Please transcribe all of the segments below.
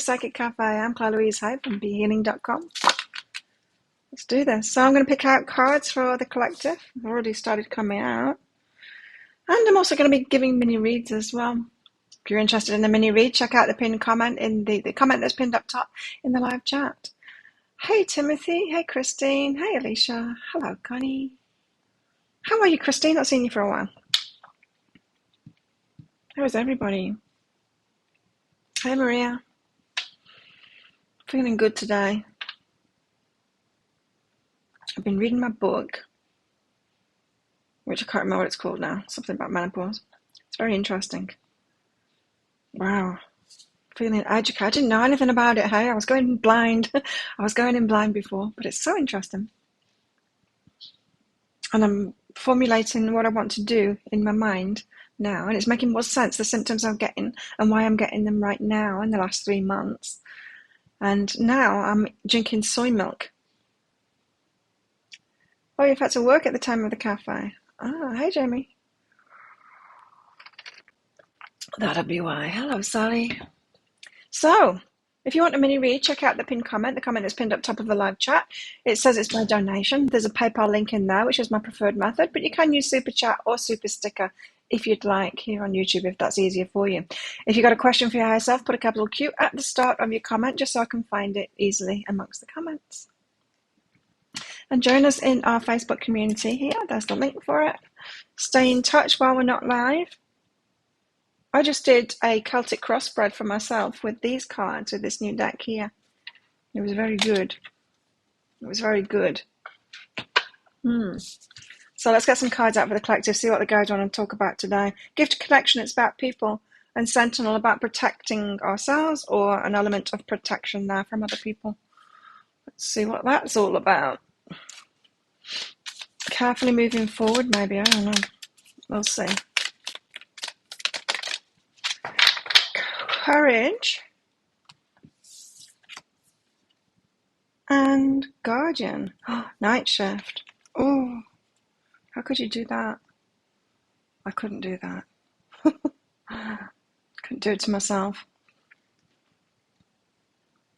Psychic Cafe. I'm Claire Louise Hyde from BeHealing.com. Let's do this. So I'm going to pick out cards for the collective. I've already started coming out. And I'm also going to be giving mini reads as well. If you're interested in the mini read, check out the pinned comment in the comment that's pinned up top in the live chat. Hey Timothy, hey Christine, hey Alicia, hello Connie. How are you, Christine? Not seen you for a while. How is everybody? Hey Maria. Feeling good today. I've been reading my book, which I can't remember what it's called now. Something about menopause. It's very interesting. Wow. Feeling educated. I didn't know anything about it, hey? I was going blind. I was going in blind before, but it's so interesting. And I'm formulating what I want to do in my mind now, and it's making more sense, the symptoms I'm getting and why I'm getting them right now in the last 3 months. And now I'm drinking soy milk. Oh, you've had to work at the time of the cafe. Ah, hey Jamie. That'll be why. Hello, Sally. So, if you want a mini read, check out the pinned comment, the comment that's pinned up top of the live chat. It says it's my donation. There's a PayPal link in there, which is my preferred method, but you can use Super Chat or Super Sticker if you'd like here on YouTube, if that's easier for you. If you've got a question for your higher self, put a capital Q at the start of your comment, just so I can find it easily amongst the comments. And join us in our Facebook community here. There's the link for it. Stay in touch while we're not live. I just did a Celtic crossbred for myself with these cards, with this new deck here. It was very good. It was very good. So let's get some cards out for the collective, see what the guys want to talk about today. Gift connection, it's about people. And Sentinel, about protecting ourselves, or an element of protection there from other people. Let's see what that's all about. Carefully moving forward, maybe, I don't know. We'll see. Courage and Guardian. Night shift. Oh, how could you do that? I couldn't do that. Couldn't do it to myself.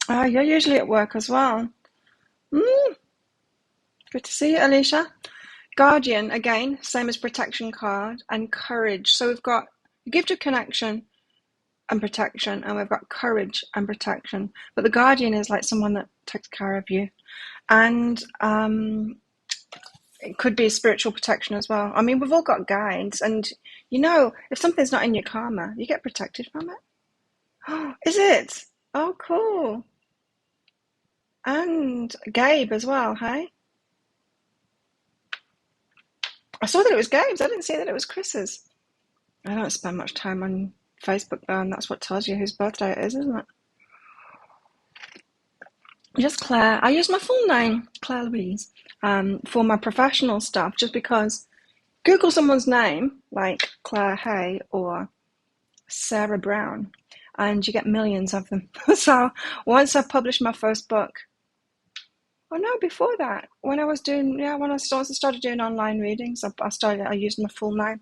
You're usually at work as well. Good to see you, Alicia. Guardian, again, same as protection card, and courage. So we've got gift of connection and protection, and we've got courage and protection. But the guardian is like someone that takes care of you, and it could be spiritual protection as well. I mean, we've all got guides, and you know, if something's not in your karma, you get protected from it. Oh, is it? Oh, cool. And Gabe as well, hey? I saw that it was Gabe's. I didn't see that it was Chris's. I don't spend much time on Facebook though, and that's what tells you whose birthday it is, isn't it? Just Claire. I use my full name, Claire Louise, for my professional stuff, just because Google someone's name, like Claire Hay or Sarah Brown, and you get millions of them. So once I published my first book, before that, when I started doing online readings, I used my full name.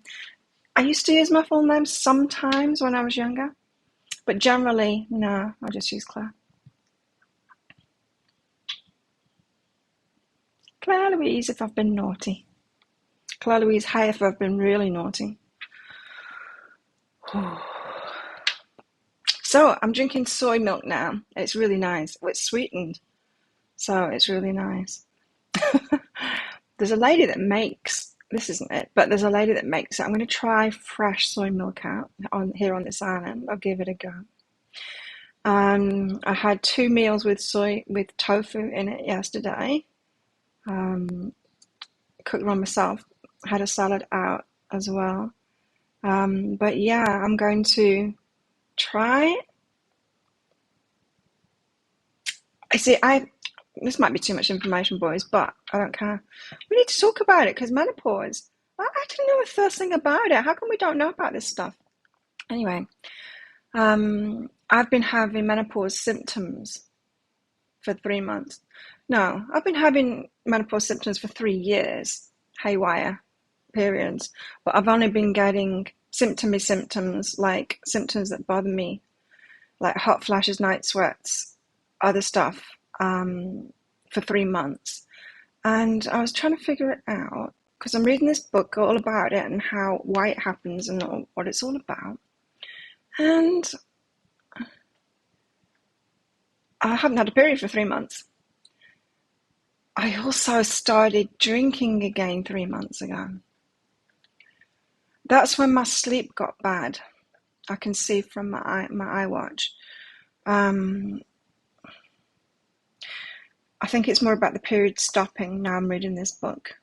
I used to use my full name sometimes when I was younger, but generally, no, I just use Claire. Claire Louise if I've been naughty. Claire Louise Hay if I've been really naughty. So I'm drinking soy milk now. It's really nice. It's sweetened, so it's really nice. There's a lady that makes, this isn't it, but there's a lady that makes it. I'm going to try fresh soy milk out here on this island. I'll give it a go. I had 2 meals with tofu in it yesterday. Cooked one myself. Had a salad out as well. But yeah, I'm going to try. This might be too much information, boys, but I don't care. We need to talk about it, because menopause, I didn't know a first thing about it. How come we don't know about this stuff? Anyway, I've been having menopause symptoms for 3 months. No, I've been having menopause symptoms for 3 years, haywire periods, but I've only been getting symptoms, like symptoms that bother me like hot flashes, night sweats, other stuff, for 3 months. And I was trying to figure it out because I'm reading this book all about it and why it happens and what it's all about. And I haven't had a period for 3 months. I also started drinking again 3 months ago. That's when my sleep got bad. I can see from my iWatch. I think it's more about the period stopping now I'm reading this book.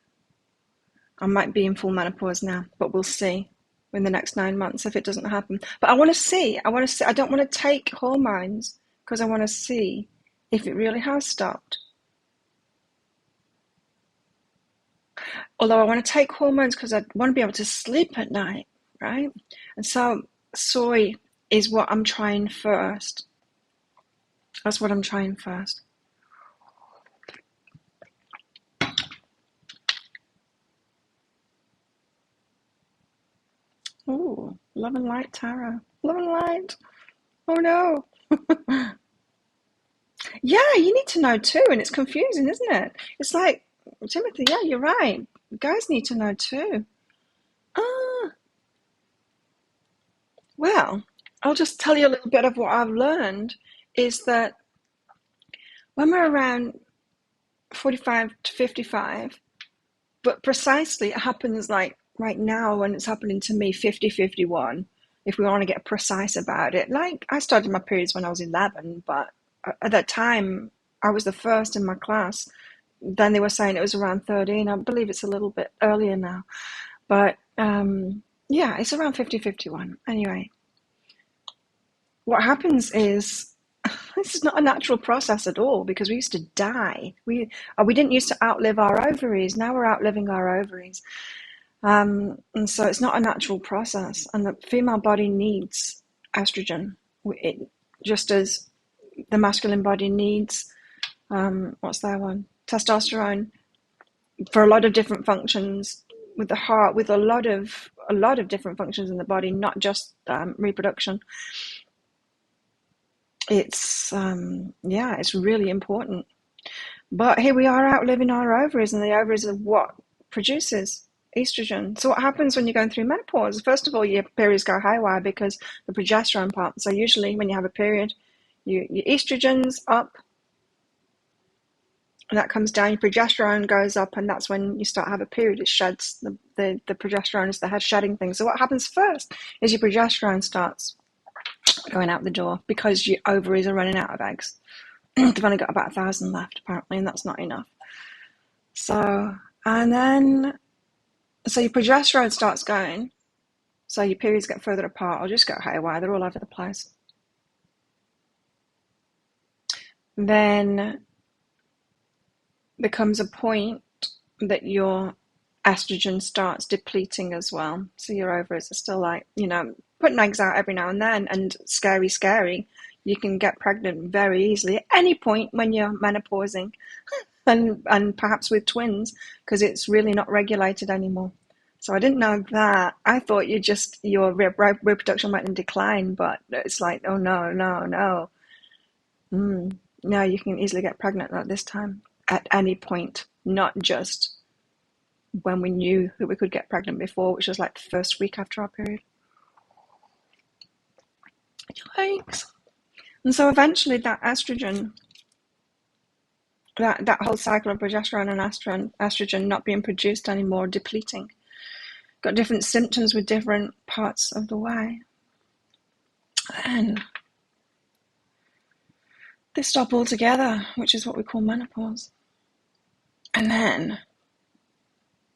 I might be in full menopause now, but we'll see in the next 9 months if it doesn't happen. But I want to see. I don't want to take hormones because I want to see if it really has stopped. Although I want to take hormones because I want to be able to sleep at night, right? And so soy is what I'm trying first. That's what I'm trying first. Ooh, love and light tarot. Love and light. Oh no. Yeah, you need to know too, and it's confusing, isn't it? It's like, Timothy, yeah, you're right. Guys need to know too. Ah, well, I'll just tell you a little bit of what I've learned is that when we're around 45 to 55, but precisely it happens like right now when it's happening to me, 50, 51, if we want to get precise about it. Like, I started my periods when I was 11, but at that time, I was the first in my class. Then they were saying it was around 13. I believe it's a little bit earlier now. But yeah, it's around 50, 51. Anyway, what happens is this is not a natural process at all because we used to die. We didn't used to outlive our ovaries. Now we're outliving our ovaries. And so it's not a natural process. And the female body needs estrogen, just as the masculine body needs, what's that one? Testosterone for a lot of different functions with the heart, with a lot of different functions in the body, not just reproduction. It's it's really important. But here we are outliving our ovaries, and the ovaries are what produces estrogen. So what happens when you're going through menopause? First of all, your periods go haywire because the progesterone pump. So usually when you have a period, your estrogen's up, and that comes down, your progesterone goes up, and that's when you start to have a period. It sheds, the progesterone is the head shedding thing. So what happens first is your progesterone starts going out the door because your ovaries are running out of eggs. They've only got about 1,000 left, apparently, and that's not enough. So your progesterone starts going, so your periods get further apart or just go haywire. They're all over the place. Then there comes a point that your estrogen starts depleting as well. So your ovaries are still like, putting eggs out every now and then, and scary, you can get pregnant very easily at any point when you're menopausing, and perhaps with twins, because it's really not regulated anymore. So I didn't know that. I thought your reproduction went in decline, but it's like, oh no. No, you can easily get pregnant at this time, at any point, not just when we knew that we could get pregnant before, which was like the first week after our period. Yikes. And so eventually that estrogen, that whole cycle of progesterone and estrogen not being produced anymore, depleting, got different symptoms with different parts of the way. And they stop altogether, which is what we call menopause. And then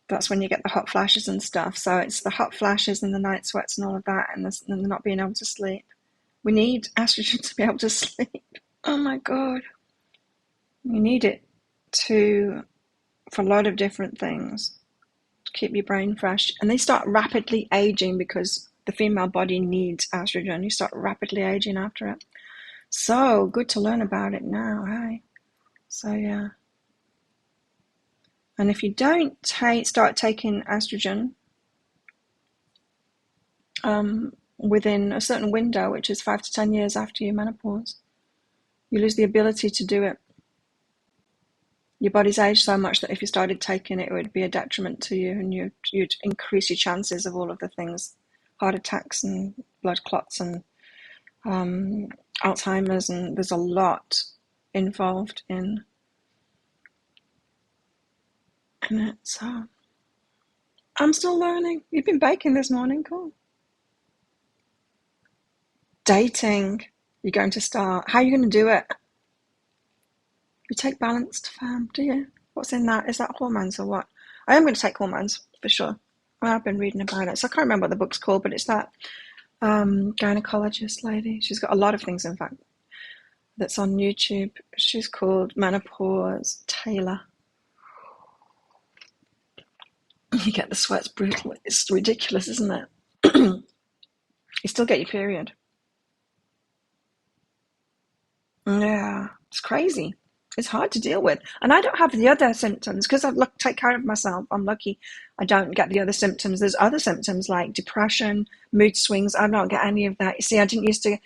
that's when you get the hot flashes and stuff. So it's the hot flashes and the night sweats and all of that, and the not being able to sleep. We need estrogen to be able to sleep. Oh my God. We need it for a lot of different things, to keep your brain fresh. And they start rapidly aging because the female body needs estrogen. You start rapidly aging after it. So good to learn about it now, hey? So yeah. And if you don't start taking estrogen, within a certain window, which is 5 to 10 years after your menopause. You lose the ability to do it. Your body's aged so much that if you started taking it, it would be a detriment to you, and you'd increase your chances of all of the things, heart attacks and blood clots and Alzheimer's, and there's a lot involved in it. So I'm still learning. You've been baking this morning, cool. Dating, you're going to start. How are you going to do it? You take balanced, fam, do you? What's in that? Is that hormones or what? I am going to take hormones, for sure. I've been reading about it, so I can't remember what the book's called, but it's that gynecologist lady. She's got a lot of things, in fact, that's on YouTube. She's called Menopause Taylor. You get the sweats brutal. It's ridiculous, isn't it? You still get your period. Yeah, it's crazy. It's hard to deal with. And I don't have the other symptoms because I take care of myself. I'm lucky I don't get the other symptoms. There's other symptoms like depression, mood swings. I don't get any of that. You see, I didn't used to,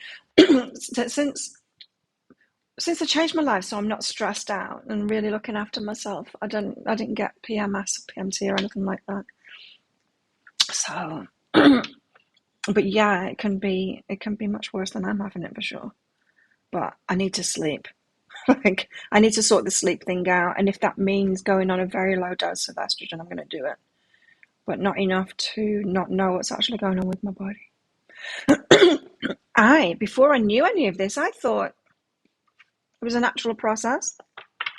since I changed my life, so I'm not stressed out and really looking after myself. I didn't get PMS or PMT or anything like that. So, but yeah, it can be much worse than I'm having it for sure. But I need to sleep. Like, I need to sort the sleep thing out, and if that means going on a very low dose of estrogen, I'm going to do it, but not enough to not know what's actually going on with my body. Before I knew any of this, I thought it was a natural process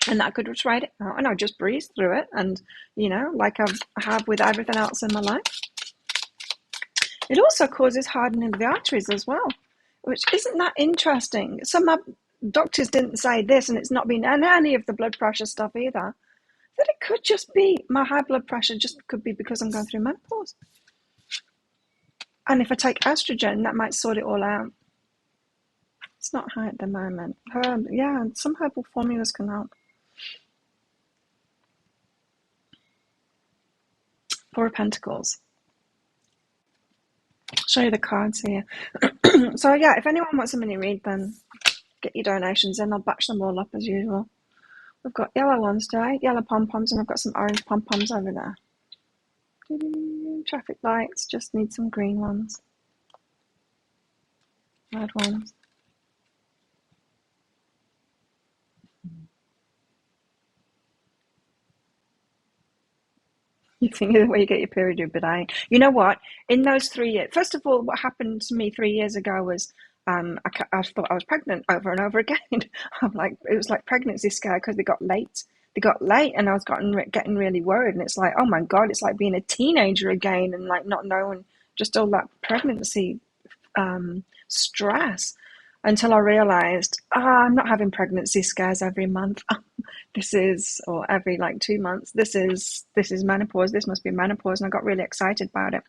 and that I could just write it out and I'd just breeze through it, and like I have with everything else in my life. It also causes hardening of the arteries as well, which isn't that interesting. Some doctors didn't say this, and it's not been in any of the blood pressure stuff either, that it could just be my high blood pressure just could be because I'm going through menopause. And if I take estrogen, that might sort it all out. It's not high at the moment. Some herbal formulas can help. Four of Pentacles. I'll show you the cards here. So yeah, if anyone wants a mini read, then get your donations in. I'll batch them all up as usual. We've got yellow ones today, yellow pom-poms, and I've got some orange pom-poms over there. Traffic lights, just need some green ones. Red ones. You think of the way you get your period, but you know what? In those 3 years, first of all, what happened to me 3 years ago was I thought I was pregnant over and over again. It was like pregnancy scare because they got late. And I was getting really worried. And it's like, oh my God, it's like being a teenager again and like not knowing, just all that pregnancy stress, until I realized, I'm not having pregnancy scares every month. Or every like 2 months. This is menopause. This must be menopause. And I got really excited about it.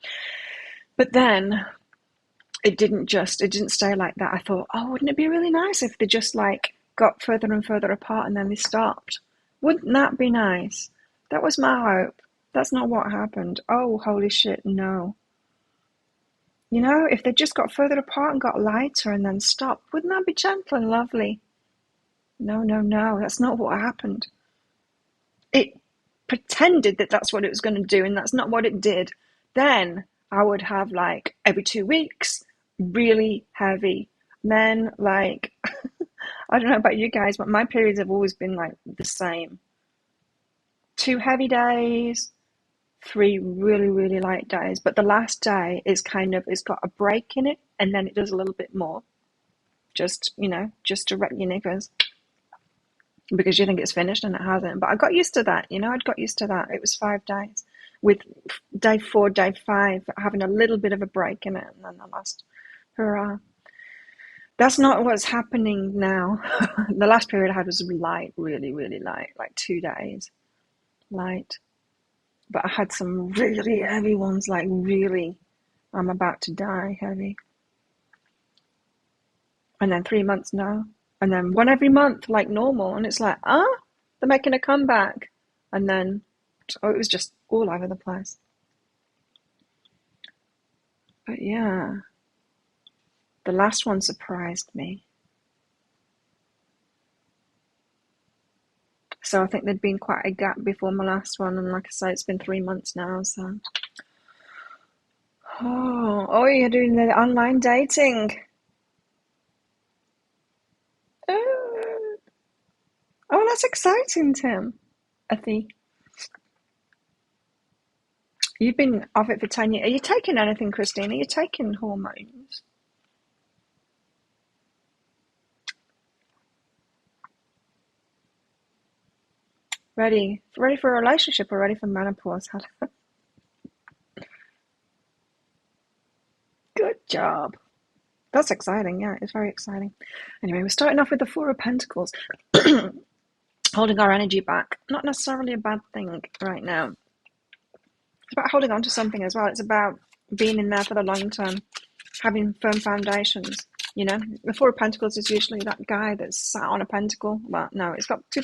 But then it didn't stay like that. I thought, wouldn't it be really nice if they just like got further and further apart and then they stopped? Wouldn't that be nice? That was my hope. That's not what happened. Oh, holy shit, no. If they just got further apart and got lighter and then stopped, wouldn't that be gentle and lovely? No, that's not what happened. It pretended that that's what it was going to do, and that's not what it did. Then I would have like every 2 weeks, really heavy. Then like, I don't know about you guys, but my periods have always been like the same. 2 heavy days, 3 really, really light days. But the last day is it's got a break in it, and then it does a little bit more. Just to wreck your knickers. Because you think it's finished and it hasn't. But I got used to that, I'd got used to that. It was 5 days, with day 4, day 5, having a little bit of a break in it, and then the last hurrah. That's not what's happening now. The last period I had was light, really, really light, like 2 days, light. But I had some really heavy ones, like really, I'm about to die heavy. And then 3 months now. And then 1 every month, like normal. And it's like, they're making a comeback. And then, it was just all over the place. But yeah, The last one surprised me. So I think there'd been quite a gap before my last one, and like I say, it's been 3 months now, so. Oh, you're doing the online dating. Oh, that's exciting, Tim. Athie. You've been off it for 10 years. Are you taking anything, Christine? Are you taking hormones? Ready for a relationship or ready for menopause? Good job. That's exciting. Yeah, it's very exciting. Anyway, we're starting off with the Four of Pentacles. Holding our energy back. Not necessarily a bad thing right now. It's about holding on to something as well. It's about being in there for the long term, having firm foundations. You know, the Four of Pentacles is usually that guy that's sat on a pentacle. Well, no, it's got two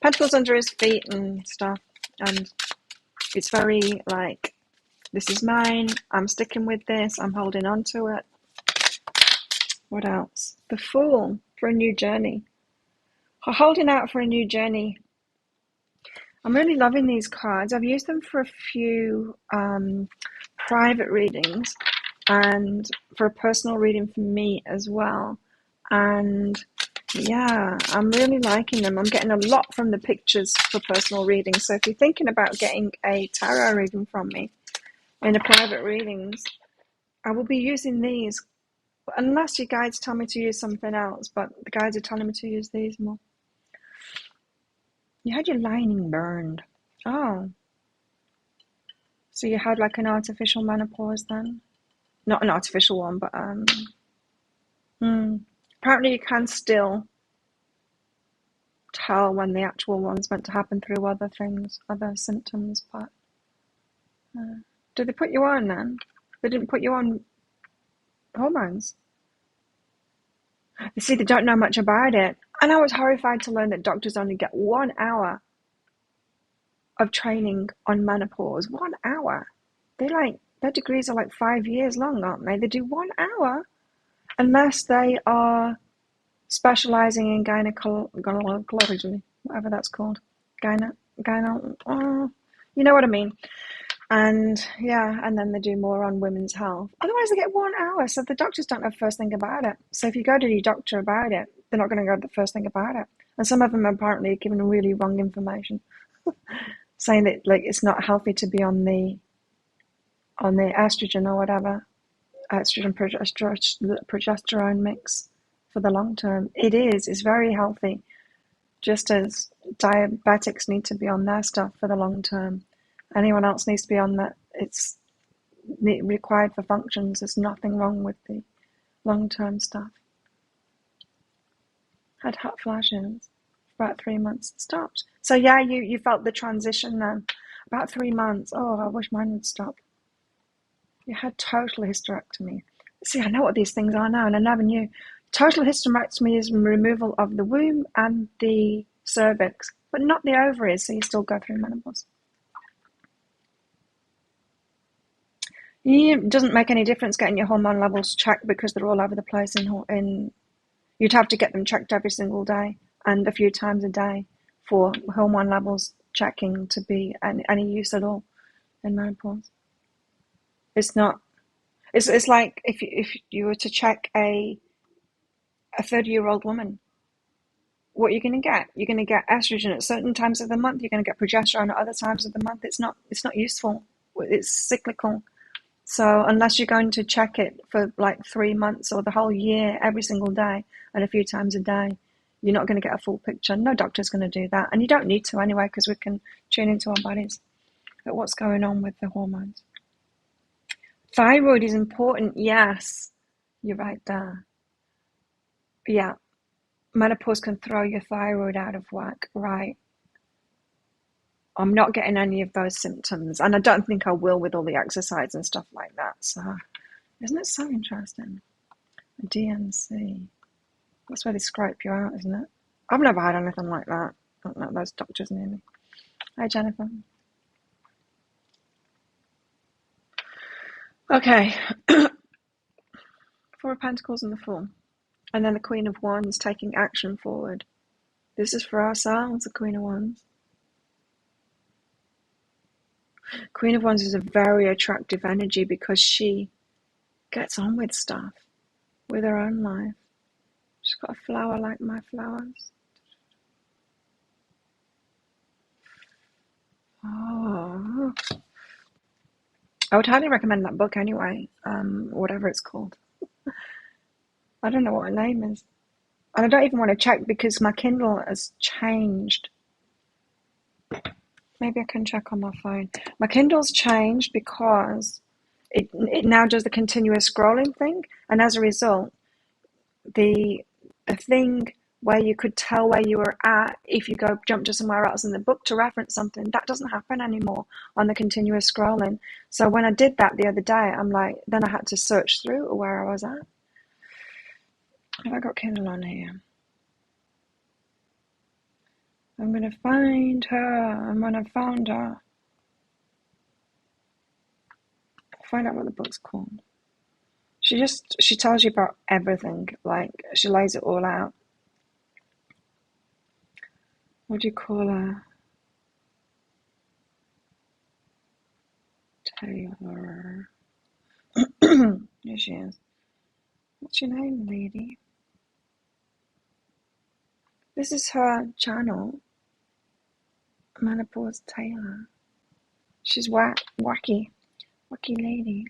pentacles under his feet and stuff. And it's very like, this is mine. I'm sticking with this. I'm holding on to it. What else? The Fool for a new journey. Holding out for a new journey. I'm really loving these cards. I've used them for a few private readings and for a personal reading for me as well. And yeah, I'm really liking them. I'm getting a lot from the pictures for personal readings. So if you're thinking about getting a tarot reading from me in the private readings, I will be using these. Unless your guides tell me to use something else, but the guides are telling me to use these more. You had your lining burned. Oh. So you had like an artificial menopause then? Not an artificial one, but apparently you can still tell when the actual one's meant to happen through other things, other symptoms, but did they put you on then? They didn't put you on hormones. You see, they don't know much about it. And I was horrified to learn that doctors only get 1 hour of training on menopause. 1 hour. Their degrees are like 5 years long, aren't they? They do 1 hour unless they are specializing in gynecology, whatever that's called. You know what I mean. And yeah, and then they do more on women's health. Otherwise they get 1 hour, so the doctors don't know the first thing about it. So if you go to your doctor about it, they're not going to go to the first thing about it. And some of them apparently are giving really wrong information, saying that like it's not healthy to be on the estrogen or whatever, estrogen progesterone mix for the long term. It's very healthy, just as diabetics need to be on their stuff for the long term. Anyone else needs to be on that. It's required for functions. There's nothing wrong with the long-term stuff. Had hot flashes for about 3 months. It stopped. So yeah, you felt the transition then. About 3 months. Oh, I wish mine would stop. You had total hysterectomy. See, I know what these things are now, and I never knew. Total hysterectomy is removal of the womb and the cervix, but not the ovaries, so you still go through menopause. It doesn't make any difference getting your hormone levels checked because they're all over the place. You'd have to get them checked every single day and a few times a day for hormone levels checking to be any use at all in menopause. It's not. It's like if you were to check a 30-year-old woman, what you're going to get? You're going to get estrogen at certain times of the month. You're going to get progesterone at other times of the month. It's not useful. It's cyclical. So unless you're going to check it for like 3 months or the whole year, every single day and a few times a day, you're not going to get a full picture. No doctor's going to do that. And you don't need to anyway, because we can tune into our bodies at what's going on with the hormones. Thyroid is important. Yes, you're right there. Yeah, menopause can throw your thyroid out of whack. Right. I'm not getting any of those symptoms, and I don't think I will with all the exercise and stuff like that. So, isn't it so interesting? A DNC. That's where they scrape you out, isn't it? I've never had anything like that. I don't know, those doctors near me. Hi, Jennifer. Okay. Four of Pentacles and the Fool. And then the Queen of Wands taking action forward. This is for ourselves, the Queen of Wands. Queen of Wands is a very attractive energy because she gets on with stuff, with her own life. She's got a flower like my flowers. Oh, I would highly recommend that book anyway, whatever it's called. I don't know what her name is. And I don't even want to check because my Kindle has changed. Maybe I can check on my phone. My Kindle's changed because it now does the continuous scrolling thing. And as a result, the thing where you could tell where you were at if you go jump to somewhere else in the book to reference something, that doesn't happen anymore on the continuous scrolling. So when I did that the other day, I'm like, then I had to search through where I was at. Have I got Kindle on here? I'm going to find her. And when I found her, I'll find out what the book's called. She tells you about everything. Like, she lays it all out. What do you call her? Taylor. Here she is. What's your name, lady? This is her channel. Menopause Taylor. She's wacky lady.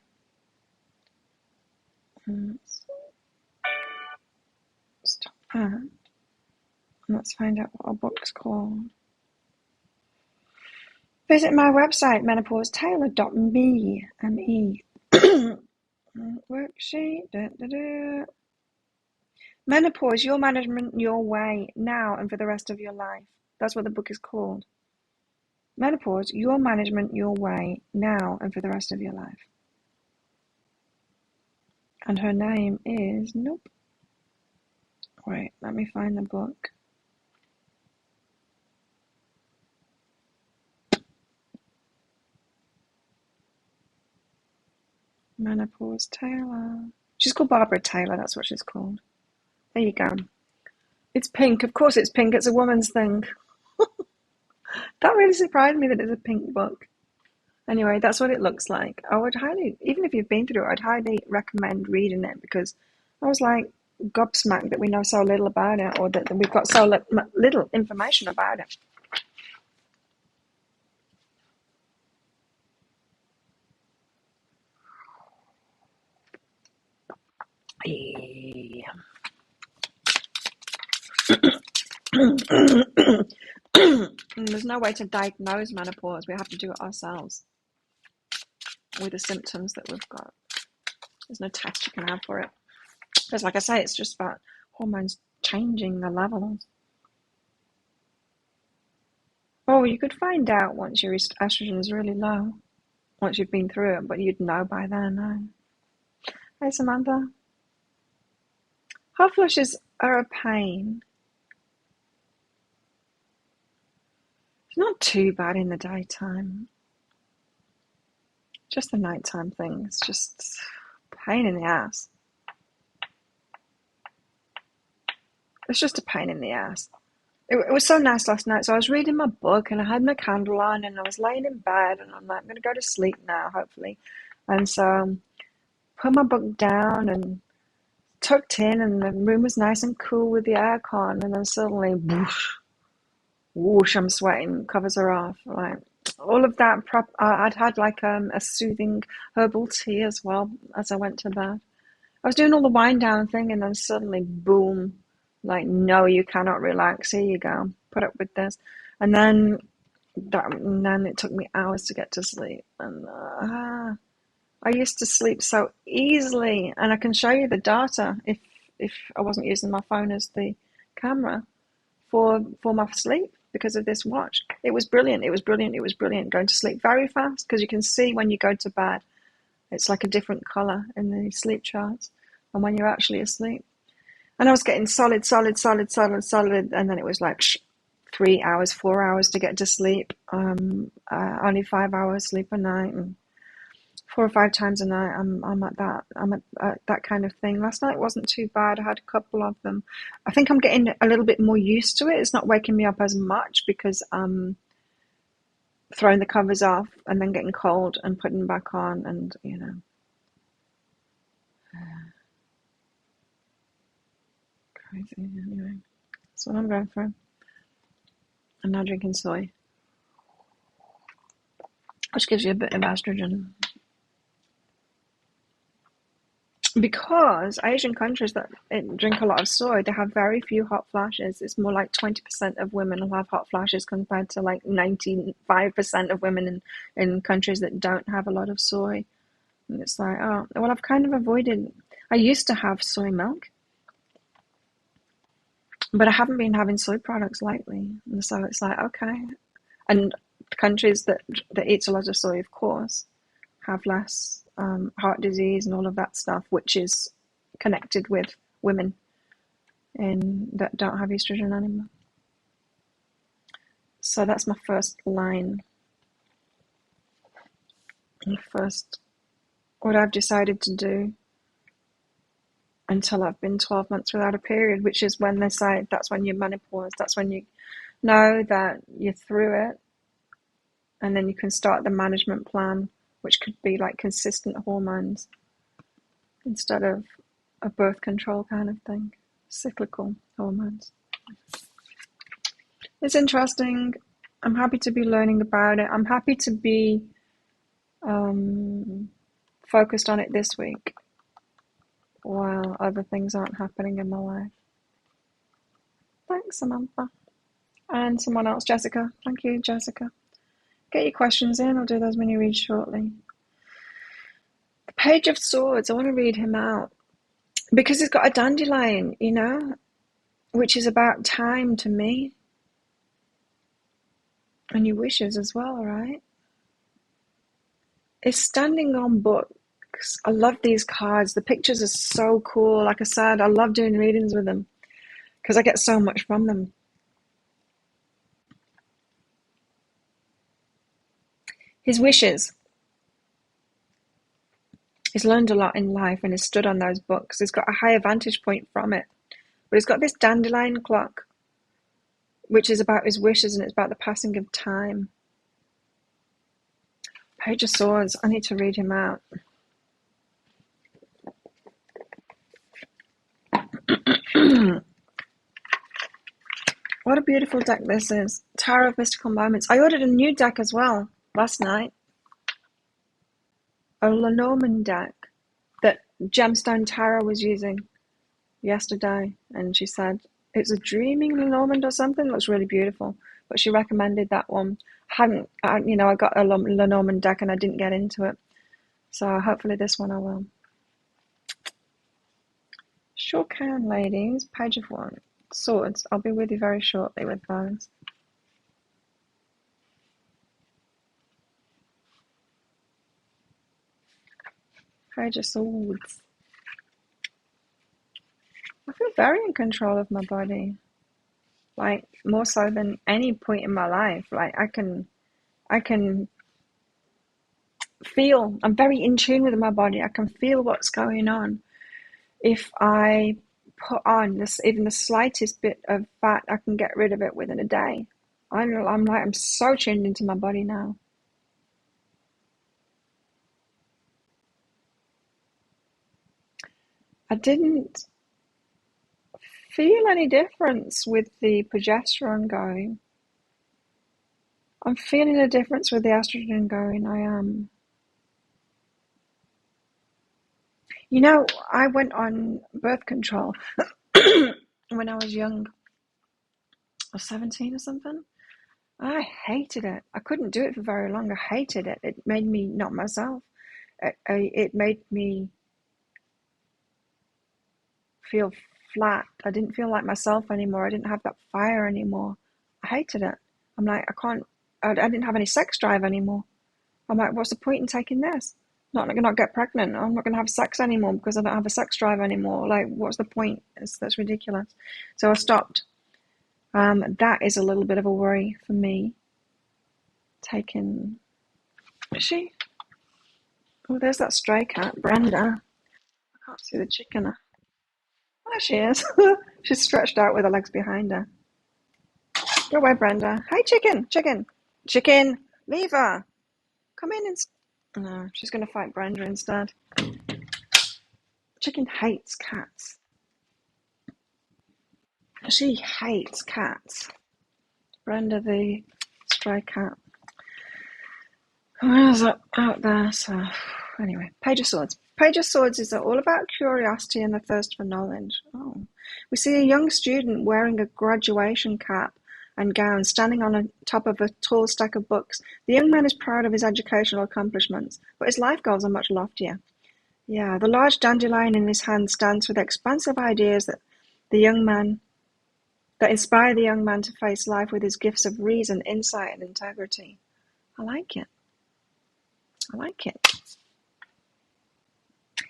Stop that. Let's find out what our book's called. Visit my website, menopausetaylor.me. M-E. Worksheet. Menopause, your management, your way, now and for the rest of your life. That's what the book is called. Menopause, your management, your way, now and for the rest of your life. And her name is... Nope. Wait, let me find the book. Menopause Taylor. She's called Barbara Taylor, that's what she's called. There you go. It's pink. Of course it's pink. It's a woman's thing. That really surprised me that it's a pink book. Anyway, that's what it looks like. I would highly, even if you've been through it, I'd highly recommend reading it because I was like gobsmacked that we know so little about it or that we've got so little information about it. Yeah. There's no way to diagnose menopause. We have to do it ourselves with the symptoms that we've got. There's no test you can have for it. Because like I say, it's just about hormones changing the levels. Oh, you could find out once your estrogen is really low. Once you've been through it, but you'd know by then, no? Hey, Samantha. Hot flushes are a pain. It's not too bad in the daytime. Just the nighttime thing. It's just pain in the ass. It's just a pain in the ass. It was so nice last night. So I was reading my book and I had my candle on and I was laying in bed and I'm like, I'm going to go to sleep now, hopefully. And so put my book down and tucked in and the room was nice and cool with the aircon and then suddenly whoosh, I'm sweating, covers are off. Like all of that I'd had like a soothing herbal tea as well as I went to bed. I was doing all the wind down thing and then suddenly boom, like no, you cannot relax. Here you go. Put up with this. And then it took me hours to get to sleep. And I used to sleep so easily, and I can show you the data if I wasn't using my phone as the camera for my sleep because of this watch. It was brilliant. It was brilliant. It was brilliant. Going to sleep very fast because you can see when you go to bed, it's like a different color in the sleep charts, and when you're actually asleep. And I was getting solid, and then it was like 3 hours, 4 hours to get to sleep. Only 5 hours sleep a night, and 4 or 5 times a night. I'm at that. I'm at that kind of thing. Last night wasn't too bad. I had a couple of them. I think I'm getting a little bit more used to it. It's not waking me up as much because I'm throwing the covers off and then getting cold and putting them back on, and crazy. Anyway, that's what I'm going through. I'm now drinking soy, which gives you a bit of estrogen. Because Asian countries that drink a lot of soy, they have very few hot flashes. It's more like 20% of women will have hot flashes compared to like 95% of women in countries that don't have a lot of soy. And it's like, oh, well, I've kind of avoided. I used to have soy milk, but I haven't been having soy products lately. And so it's like, okay. And countries that eat a lot of soy, of course, have less heart disease and all of that stuff, which is connected with women that don't have estrogen anymore. So that's my first line. First, what I've decided to do until I've been 12 months without a period, which is when they say that's when you're menopause. That's when you know that you're through it, and then you can start the management plan, which could be like consistent hormones instead of a birth control kind of thing, cyclical hormones. It's interesting. I'm happy to be learning about it. I'm happy to be focused on it this week while other things aren't happening in my life. Thanks, Samantha. And someone else, Jessica. Thank you, Jessica. Get your questions in. I'll do those mini reads shortly. The Page of Swords. I want to read him out because he's got a dandelion, which is about time to me. And your wishes as well, right? It's standing on books. I love these cards. The pictures are so cool. Like I said, I love doing readings with them because I get so much from them. His wishes. He's learned a lot in life and has stood on those books. He's got a higher vantage point from it. But he's got this dandelion clock, which is about his wishes and it's about the passing of time. Page of Swords. I need to read him out. What a beautiful deck this is. Tower of Mystical Moments. I ordered a new deck as well last night. A Lenormand deck that Gemstone Tarot was using yesterday. And she said, it's a Dreaming Lenormand or something. It looks really beautiful. But she recommended that one. I got a Lenormand deck and I didn't get into it. So hopefully this one I will. Sure can, ladies. Page of Swords. I'll be with you very shortly with those. Page of Swords. I feel very in control of my body. Like more so than any point in my life. Like I can feel, I'm very in tune with my body. I can feel what's going on. If I put on even the slightest bit of fat, I can get rid of it within a day. I'm so tuned into my body now. I didn't feel any difference with the progesterone going. I'm feeling a difference with the estrogen going. I am. I went on birth control when I was young. I was 17 or something. I hated it. I couldn't do it for very long. I hated it. It made me not myself. It made me feel flat. I didn't feel like myself anymore. I didn't have that fire anymore. I hated it. I'm like, I didn't have any sex drive anymore. I'm like, what's the point in taking this? I'm not going to get pregnant. I'm not going to have sex anymore because I don't have a sex drive anymore. Like, what's the point? That's ridiculous. So I stopped. That is a little bit of a worry for me. Is she? Oh, there's that stray cat, Brenda. I can't see the chicken. There she is. She's stretched out with her legs behind her. Go away, Brenda. Hey, chicken, chicken, chicken. Leave her. Come in and... No, she's going to fight Brenda instead. Chicken hates cats. She hates cats. Brenda the stray cat. Where's it out there? So, anyway, Page of Swords. Page of Swords is all about curiosity and the thirst for knowledge. Oh. We see a young student wearing a graduation cap and gown, standing on the top of a tall stack of books. The young man is proud of his educational accomplishments, but his life goals are much loftier. Yeah, the large dandelion in his hand stands for the expansive ideas that inspire the young man to face life with his gifts of reason, insight, and integrity. I like it. I like it.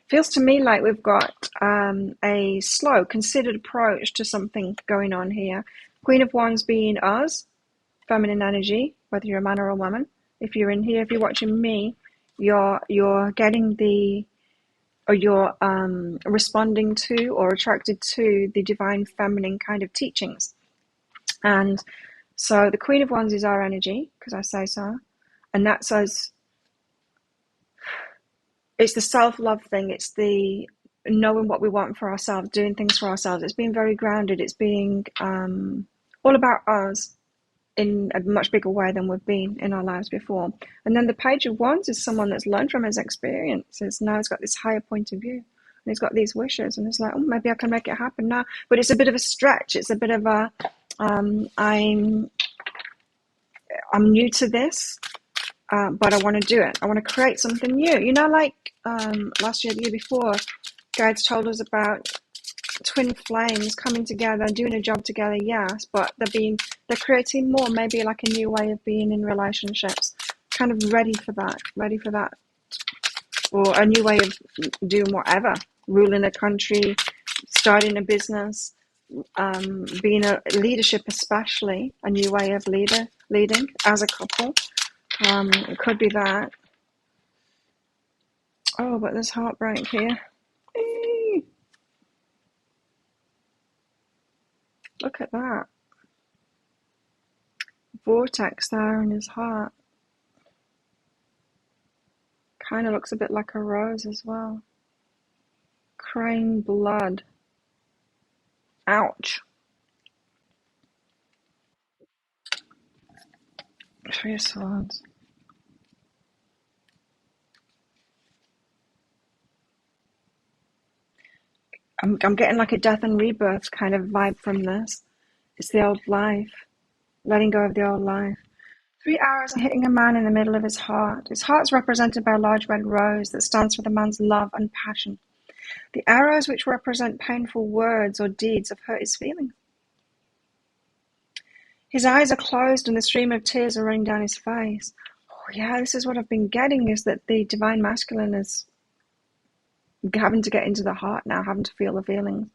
Feels to me like we've got a slow, considered approach to something going on here. Queen of Wands being us, feminine energy, whether you're a man or a woman. If you're in here, if you're watching me, you're getting you're responding to or attracted to the divine feminine kind of teachings. And so the Queen of Wands is our energy, because I say so. And that says, it's the self-love thing. It's the knowing what we want for ourselves, doing things for ourselves. It's being very grounded. It's being all about us in a much bigger way than we've been in our lives before. And then the Page of Wands is someone that's learned from his experiences. Now he's got this higher point of view. And he's got these wishes. And it's like, oh, maybe I can make it happen now. But it's a bit of a stretch. It's a bit of a, I'm new to this. But I want to do it. I want to create something new. You know, like last year, the year before, guides told us about twin flames coming together and doing a job together, yes, but they're creating more, maybe like a new way of being in relationships. Kind of ready for that. Or a new way of doing whatever. Ruling a country, starting a business, being a leadership, especially a new way of leading as a couple. It could be that. Oh, but there's heartbreak here. Eee. Look at that. Vortex there in his heart. Kind of looks a bit like a rose as well. Crane blood. Ouch. Three of Swords. I'm getting like a death and rebirth kind of vibe from this. It's the old life. Letting go of the old life. 3 arrows are hitting a man in the middle of his heart. His heart's represented by a large red rose that stands for the man's love and passion. The arrows, which represent painful words or deeds, have hurt his feelings. His eyes are closed and the stream of tears are running down his face. Oh yeah, this is what I've been getting, is that the divine masculine is having to get into the heart now, having to feel the feelings.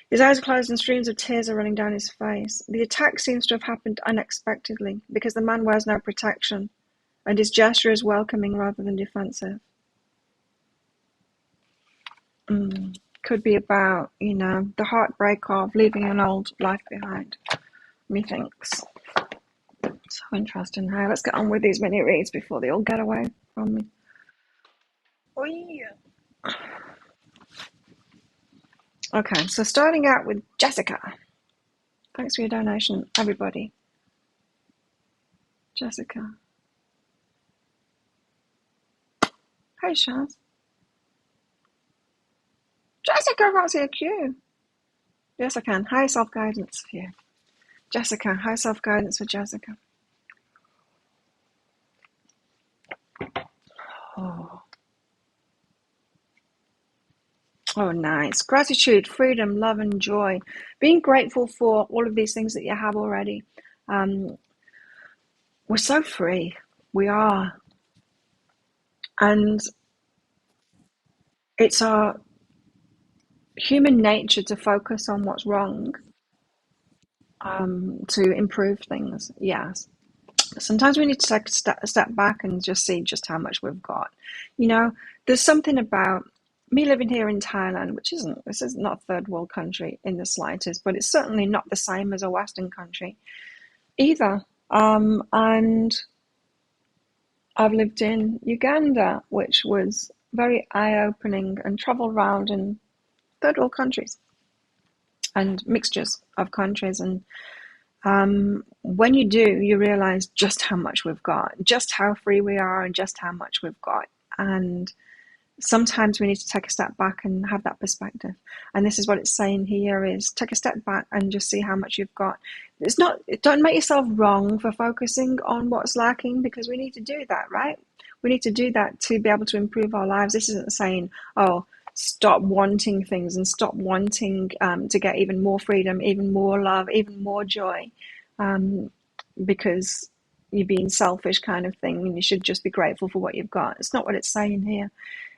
His eyes are closed and streams of tears are running down his face. The attack seems to have happened unexpectedly because the man wears no protection and his gesture is welcoming rather than defensive. Could be about, the heartbreak of leaving an old life behind, methinks. So interesting. Hey, let's get on with these mini reads before they all get away from me. Oh, yeah. Okay, so starting out with Jessica. Thanks for your donation, everybody. Jessica. Hey, Shaz. Jessica, I can't see a cue. Yes, I can. High self-guidance for you. Jessica, high self-guidance for Jessica. Oh, nice. Gratitude, freedom, love, and joy. Being grateful for all of these things that you have already. We're so free. We are. And it's our human nature to focus on what's wrong, to improve things. Yes. Sometimes we need to take a step back and just see just how much we've got. You know, there's something about me living here in Thailand, this is not a third world country in the slightest, but it's certainly not the same as a Western country either. And I've lived in Uganda, which was very eye-opening, and traveled around in third world countries and mixtures of countries. And when you do, you realize just how much we've got, just how free we are, and just how much we've got. And sometimes we need to take a step back and have that perspective. And this is what it's saying here is take a step back and just see how much you've got. Don't make yourself wrong for focusing on what's lacking, because we need to do that, right? We need to do that to be able to improve our lives. This isn't saying, oh, stop wanting things and stop wanting to get even more freedom, even more love, even more joy, because you're being selfish kind of thing, and you should just be grateful for what you've got. It's not what it's saying here.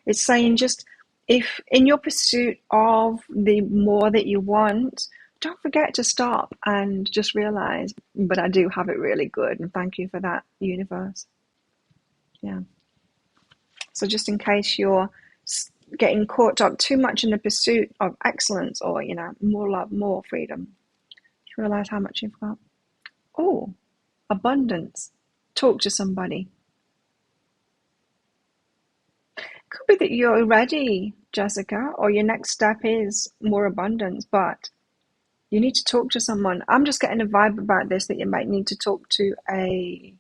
It's saying just, if in your pursuit of the more that you want, don't forget to stop and just realize, but I do have it really good, and thank you for that, universe. Yeah. So just in case you're getting caught up too much in the pursuit of excellence, or, more love, more freedom, you realize how much you've got. Oh, abundance. Talk to somebody. Could be that you're ready, Jessica, or your next step is more abundance, but you need to talk to someone. I'm just getting a vibe about this, that you might need to talk to a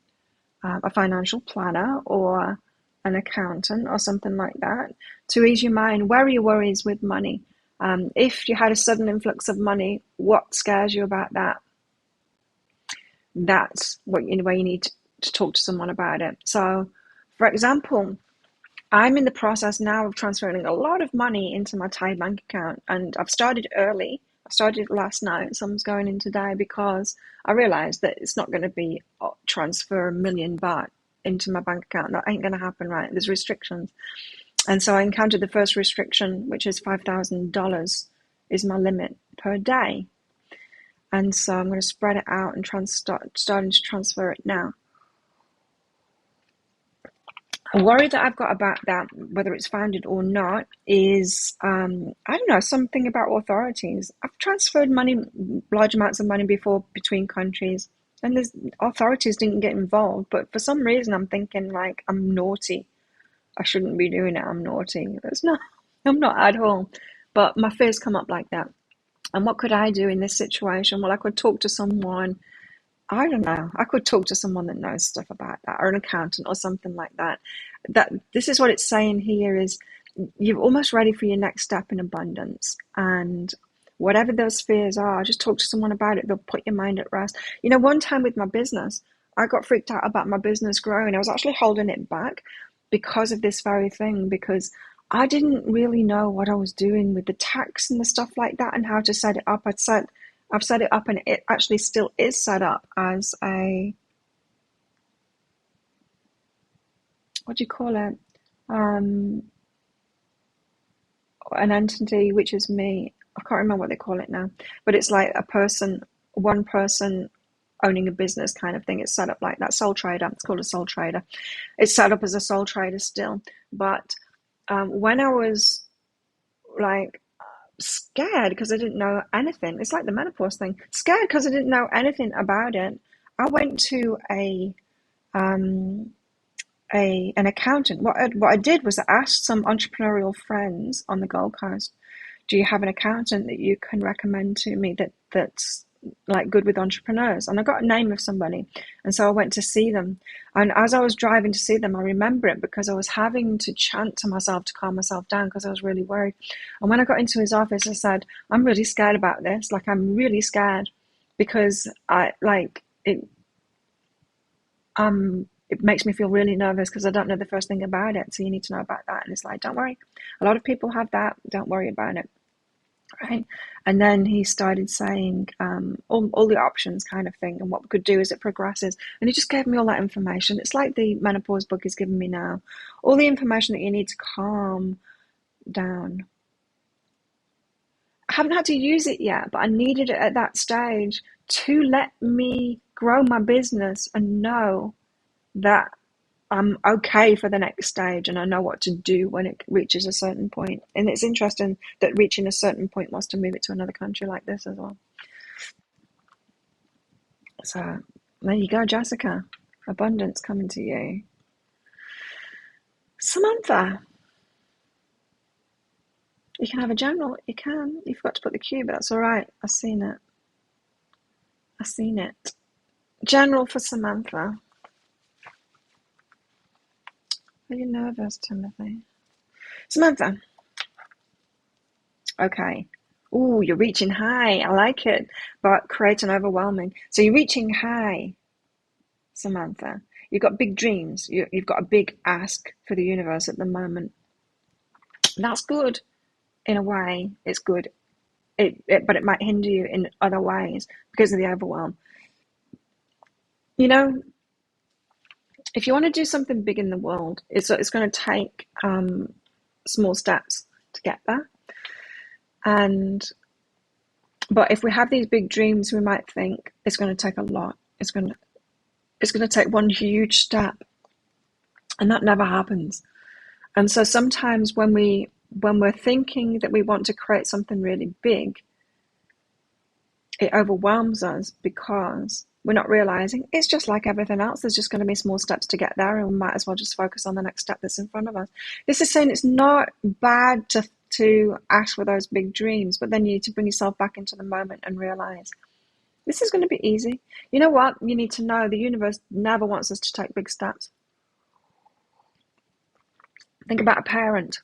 financial planner or an accountant or something like that to ease your mind. Where are your worries with money? If you had a sudden influx of money, what scares you about that? That's where you need to talk to someone about it. So, for example, I'm in the process now of transferring a lot of money into my Thai bank account, and I've started early. I started last night, so I'm going in today because I realized that it's not going to be transfer 1,000,000 baht into my bank account. That ain't going to happen, right? There's restrictions. And so I encountered the first restriction, which is $5,000 is my limit per day. And so I'm going to spread it out and starting to transfer it now. A worry that I've got about that, whether it's founded or not, is, I don't know, something about authorities. I've transferred money, large amounts of money before between countries, and the authorities didn't get involved. But for some reason, I'm thinking like I'm naughty. I shouldn't be doing it. I'm naughty. I'm not at all. But my fears come up like that. And what could I do in this situation? Well, I could talk to someone. I don't know. I could talk to someone that knows stuff about that, or an accountant or something like that. This is what it's saying here is you're almost ready for your next step in abundance. And whatever those fears are, just talk to someone about it. They'll put your mind at rest. One time with my business, I got freaked out about my business growing. I was actually holding it back because of this very thing, because I didn't really know what I was doing with the tax and the stuff like that and how to set it up. I've set it up, and it actually still is set up as a, what do you call it? An entity, which is me. I can't remember what they call it now, but it's like one person owning a business kind of thing. It's set up like that. Sole trader. It's called a sole trader. It's set up as a sole trader still. But when I was like scared because I didn't know anything. It's like the menopause thing. Scared because I didn't know anything about it. I went to an accountant. What I did was I asked some entrepreneurial friends on the Gold Coast, do you have an accountant that you can recommend to me that's like good with entrepreneurs? And I got a name of somebody, and so I went to see them. And as I was driving to see them, I remember it because I was having to chant to myself to calm myself down because I was really worried. And when I got into his office, I said, I'm really scared about this. Like, I'm really scared because it makes me feel really nervous because I don't know the first thing about it. So you need to know about that. And it's like, don't worry. A lot of people have that. Don't worry about it. Right. And then he started saying all the options kind of thing and what we could do as it progresses. And he just gave me all that information. It's like the menopause book is giving me now. All the information that you need to calm down. I haven't had to use it yet, but I needed it at that stage to let me grow my business and know that I'm okay for the next stage and I know what to do when it reaches a certain point. And it's interesting that reaching a certain point wants to move it to another country like this as well. So there you go, Jessica. Abundance coming to you. Samantha, you can have a general. You can. You forgot to put the Q, but that's all right. I've seen it. I've seen it. General for Samantha. Are you nervous, Timothy? Samantha. Okay. Ooh, you're reaching high. I like it. But create an overwhelming. So you're reaching high, Samantha. You've got big dreams. You've got a big ask for the universe at the moment. That's good. In a way, it's good. But it might hinder you in other ways because of the overwhelm. You know, if you want to do something big in the world, it's going to take small steps to get there. But if we have these big dreams, we might think it's going to take a lot. It's going to take one huge step, and that never happens. And so sometimes when we're thinking that we want to create something really big, it overwhelms us because we're not realizing it's just like everything else. There's just going to be small steps to get there, and we might as well just focus on the next step that's in front of us. This is saying it's not bad to ask for those big dreams, but then you need to bring yourself back into the moment and realize this is going to be easy. You know what? You need to know the universe never wants us to take big steps. Think about a parent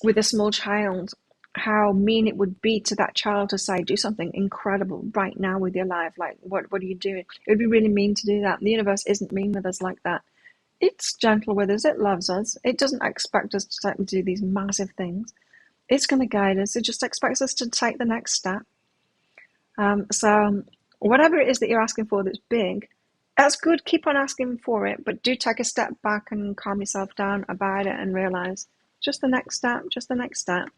with a small child, how mean it would be to that child to say, do something incredible right now with your life. Like, what are you doing? It would be really mean to do that. The universe isn't mean with us like that. It's gentle with us. It loves us. It doesn't expect us to do these massive things. It's going to guide us. It just expects us to take the next step. So whatever it is that you're asking for that's big, that's good. Keep on asking for it, but do take a step back and calm yourself down about it and realize just the next step, just the next step.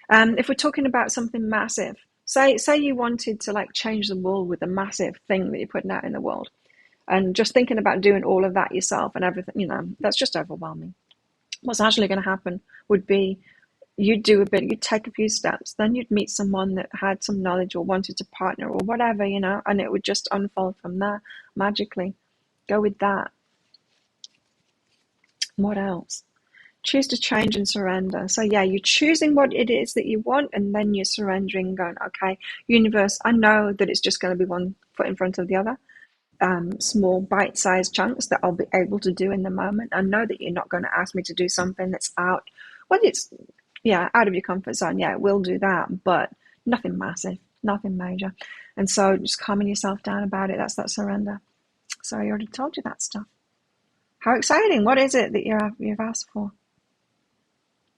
If we're talking about something massive, say you wanted to like change the world with a massive thing that you're putting out in the world, and just thinking about doing all of that yourself and everything, that's just overwhelming. What's actually going to happen would be you'd do a bit, you'd take a few steps, then you'd meet someone that had some knowledge or wanted to partner or whatever, and it would just unfold from there magically. Go with that. What else? Choose to change and surrender. So yeah, you're choosing what it is that you want, and then you're surrendering, going, okay, universe, I know that it's just going to be one foot in front of the other. Small bite-sized chunks that I'll be able to do in the moment. I know that you're not going to ask me to do something that's out of your comfort zone. Yeah, we'll do that, but nothing massive, nothing major. And so just calming yourself down about it, that's that surrender. So I already told you that stuff. How exciting. What is it that you've asked for?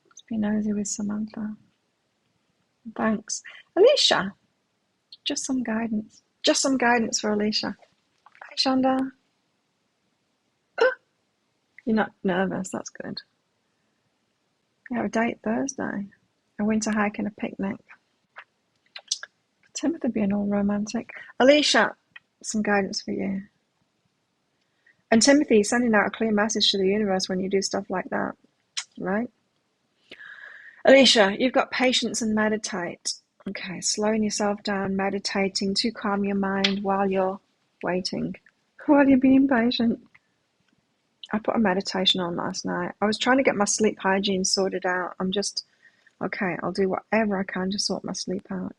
Let's be nosy with Samantha. Thanks. Alicia, just some guidance. Just some guidance for Alicia. Hi, Shonda. You're not nervous, that's good. We have a date Thursday. A winter hike and a picnic. Timothy being all romantic. Alicia, some guidance for you. And Timothy, sending out a clear message to the universe when you do stuff like that, right? Alicia, you've got patience and meditate. Okay, slowing yourself down, meditating to calm your mind while you're waiting, while you're being patient. I put a meditation on last night. I was trying to get my sleep hygiene sorted out. Okay, I'll do whatever I can to sort my sleep out.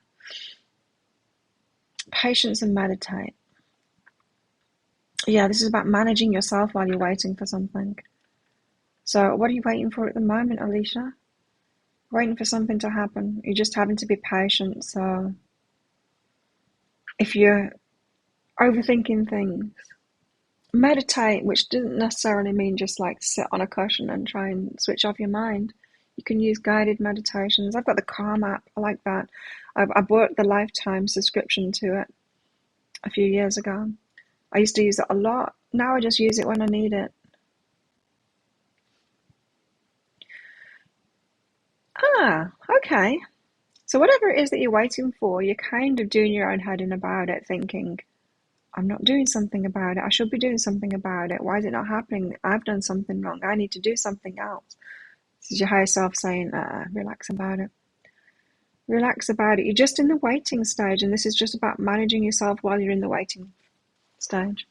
Patience and meditate. Yeah, this is about managing yourself while you're waiting for something. So what are you waiting for at the moment, Alicia? Waiting for something to happen. You're just having to be patient. So if you're overthinking things, meditate, which doesn't necessarily mean just like sit on a cushion and try and switch off your mind. You can use guided meditations. I've got the Calm app. I like that. I bought the lifetime subscription to it a few years ago. I used to use it a lot. Now I just use it when I need it. Okay. So whatever it is that you're waiting for, you're kind of doing your own heading about it, thinking, I'm not doing something about it. I should be doing something about it. Why is it not happening? I've done something wrong. I need to do something else. This is your higher self saying, relax about it. Relax about it. You're just in the waiting stage, and this is just about managing yourself while you're in the waiting stage.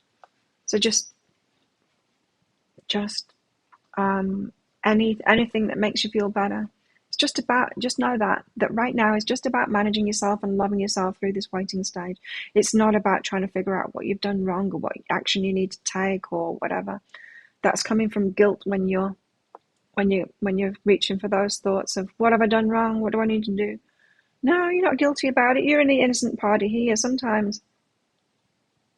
So just anything that makes you feel better. It's just know that right now is just about managing yourself and loving yourself through this waiting stage. It's not about trying to figure out what you've done wrong or what action you need to take or whatever. That's coming from guilt when you're reaching for those thoughts of what have I done wrong? What do I need to do? No, you're not guilty about it. You're in the innocent party here. Sometimes,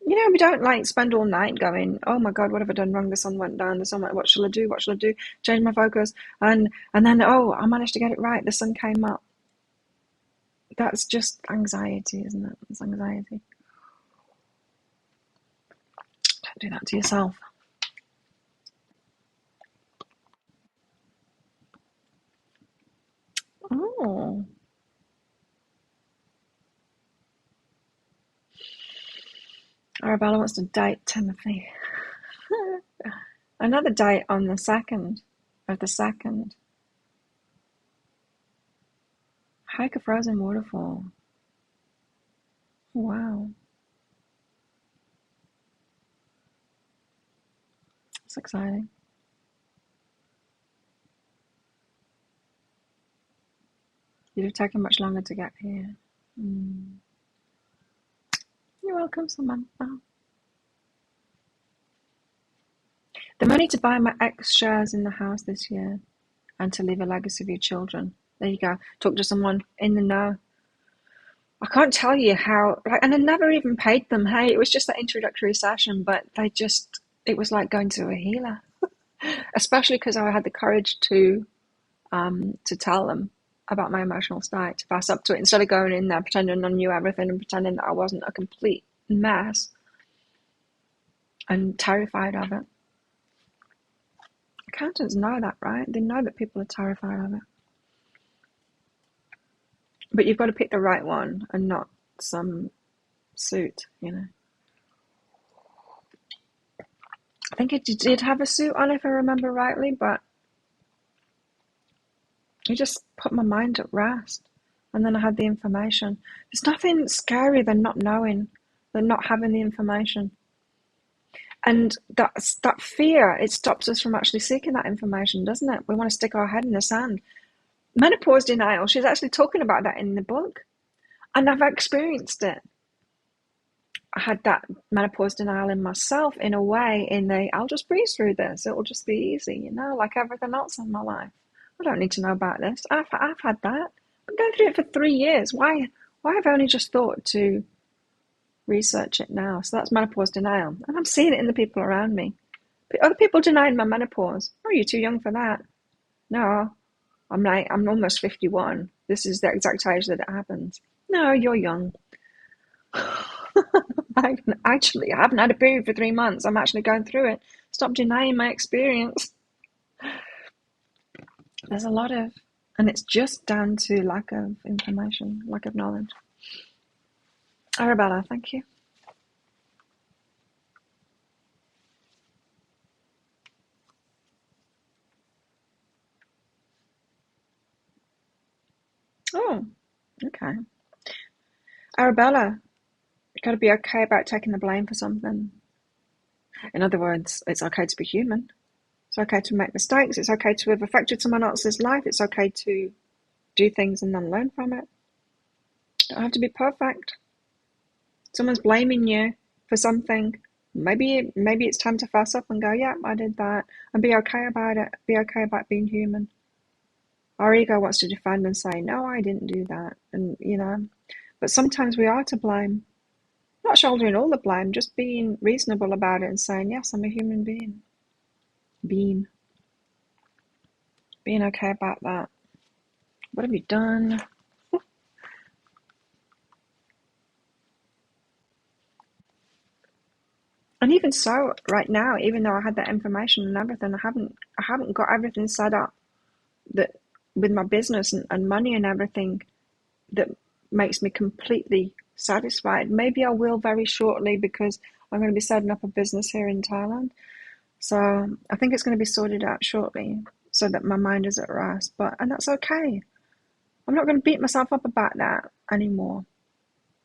we don't spend all night going, oh my God, what have I done wrong? The sun went down. The sun went, what shall I do? What shall I do? Change my focus. And then, oh, I managed to get it right. The sun came up. That's just anxiety, isn't it? It's anxiety. Don't do that to yourself. Oh. Arabella wants to date Timothy. Another date on the 2nd of the 2nd. Hike a frozen waterfall. Wow. That's exciting. You'd have taken much longer to get here. You're welcome, Samantha. The money to buy my ex shares in the house this year and to leave a legacy for your children. There you go. Talk to someone in the know. I can't tell you how, and I never even paid them. Hey, it was just that introductory session, but it was like going to a healer, especially because I had the courage to tell them about my emotional state, to pass up to it instead of going in there pretending I knew everything and pretending that I wasn't a complete mess and terrified of it. Accountants know that, right? They know that people are terrified of it. But you've got to pick the right one and not some suit, I think it did have a suit on, if I remember rightly, but it just put my mind at rest. And then I had the information. There's nothing scarier than not knowing, than not having the information. And that fear, it stops us from actually seeking that information, doesn't it? We want to stick our head in the sand. Menopause Denial, she's actually talking about that in the book. And I've experienced it. I had that menopause denial in myself in a way, I'll just breeze through this. It'll just be easy, like everything else in my life. I don't need to know about this. I've had that. I've been going through it for 3 years. Why have I only just thought to research it now? So that's menopause denial. And I'm seeing it in the people around me. Other people denying my menopause. Oh, you're too young for that. No, I'm almost 51. This is the exact age that it happens. No, you're young. I haven't had a period for 3 months. I'm actually going through it. Stop denying my experience. There's a lot of, and it's just down to lack of information, lack of knowledge. Arabella, thank you. Oh, okay. Arabella, you've got to be okay about taking the blame for something. In other words, it's okay to be human. It's okay to make mistakes. It's okay to have affected someone else's life. It's okay to do things and then learn from it. You don't have to be perfect. Someone's blaming you for something. Maybe it's time to fess up and go, yeah, I did that, and be okay about it. Be okay about being human. Our ego wants to defend and say, no, I didn't do that. And, but sometimes we are to blame. Not shouldering all the blame, just being reasonable about it and saying, yes, I'm a human being. Being okay about that. What have you done? And even so, right now, even though I had that information and everything, I haven't got everything set up with my business and money and everything that makes me completely satisfied. Maybe I will very shortly, because I'm going to be setting up a business here in Thailand. So I think it's going to be sorted out shortly so that my mind is at rest. And that's okay. I'm not going to beat myself up about that anymore.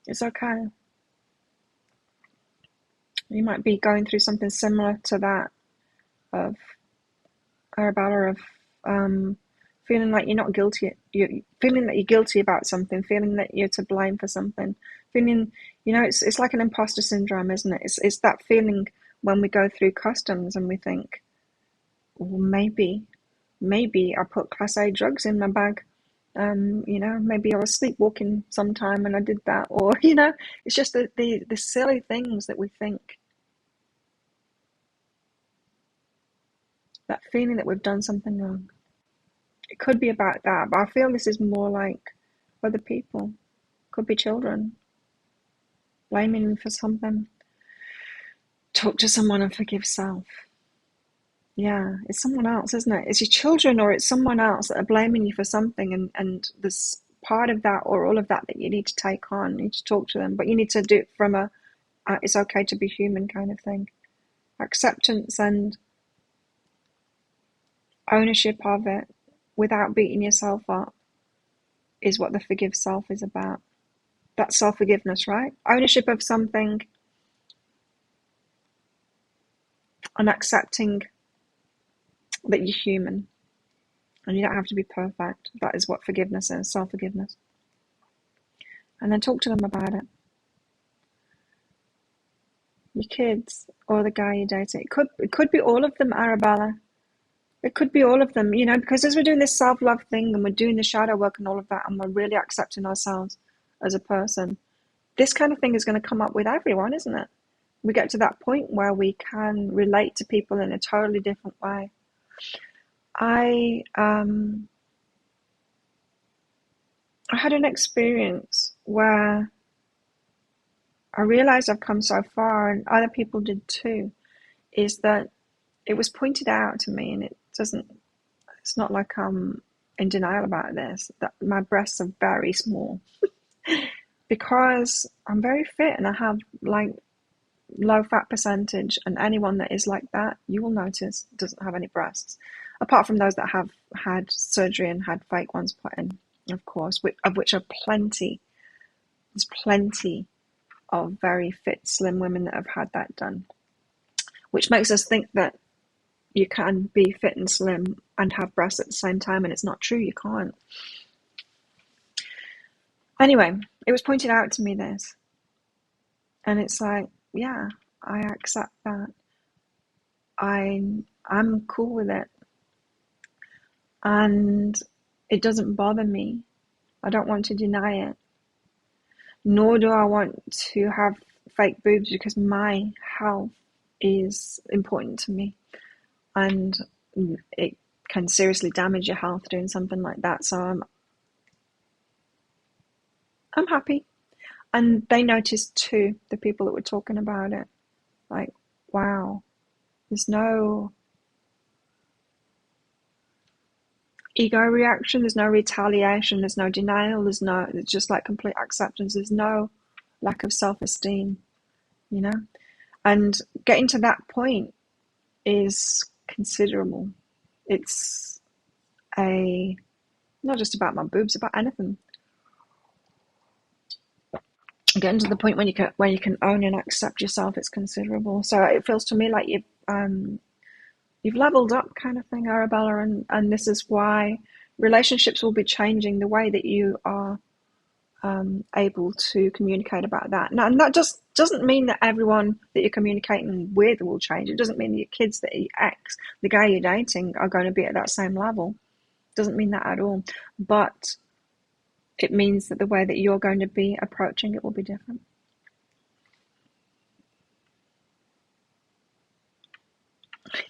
It's okay. You might be going through something similar to that, of Arabella, of feeling like you're not guilty, you feeling that you're guilty about something, feeling that you're to blame for something, feeling, it's like an imposter syndrome, isn't it? It's that feeling when we go through customs and we think, well, maybe I put Class A drugs in my bag. Maybe I was sleepwalking sometime and I did that, or it's just the silly things that we think. That feeling that we've done something wrong. It could be about that, but I feel this is more like other people. Could be children. Blaming them for something. Talk to someone and forgive self. Yeah, it's someone else, isn't it? It's your children or it's someone else that are blaming you for something, and there's part of that or all of that you need to take on. You need to talk to them, but you need to do it from a it's okay to be human kind of thing. Acceptance and ownership of it without beating yourself up is what the forgive self is about. That's self-forgiveness, right? Ownership of something and accepting that you're human and you don't have to be perfect. That is what forgiveness is, self-forgiveness. And then talk to them about it. Your kids or the guy you're dating. It could be all of them, Arabella. It could be all of them, because as we're doing this self-love thing and we're doing the shadow work and all of that, and we're really accepting ourselves as a person, this kind of thing is going to come up with everyone, isn't it? We get to that point where we can relate to people in a totally different way. I had an experience where I realized I've come so far, and other people did too, is that it was pointed out to me, and it's not like I'm in denial about this, that my breasts are very small because I'm very fit and I have like low fat percentage, and anyone that is like that, you will notice, doesn't have any breasts, apart from those that have had surgery and had fake ones put in, of course, of which are plenty. There's plenty of very fit, slim women that have had that done, which makes us think that you can be fit and slim and have breasts at the same time, and it's not true. You can't. Anyway, it was pointed out to me, this, and it's like, yeah, I accept that. I'm cool with it, and it doesn't bother me. I don't want to deny it, nor do I want to have fake boobs, because my health is important to me, and it can seriously damage your health doing something like that. So I'm happy. And they noticed too, the people that were talking about it, like, wow, there's no ego reaction, there's no retaliation, there's no denial, it's just like complete acceptance. There's no lack of self-esteem, and getting to that point is considerable. It's not just about my boobs, about anything. Getting to the point where you can own and accept yourself, it's considerable. So it feels to me like you've leveled up, kind of thing, Arabella, and this is why relationships will be changing the way that you are able to communicate about that. Now, and that just doesn't mean that everyone that you're communicating with will change. It doesn't mean that your kids, that your ex, the guy you're dating, are going to be at that same level. It doesn't mean that at all. But it means that the way that you're going to be approaching it will be different.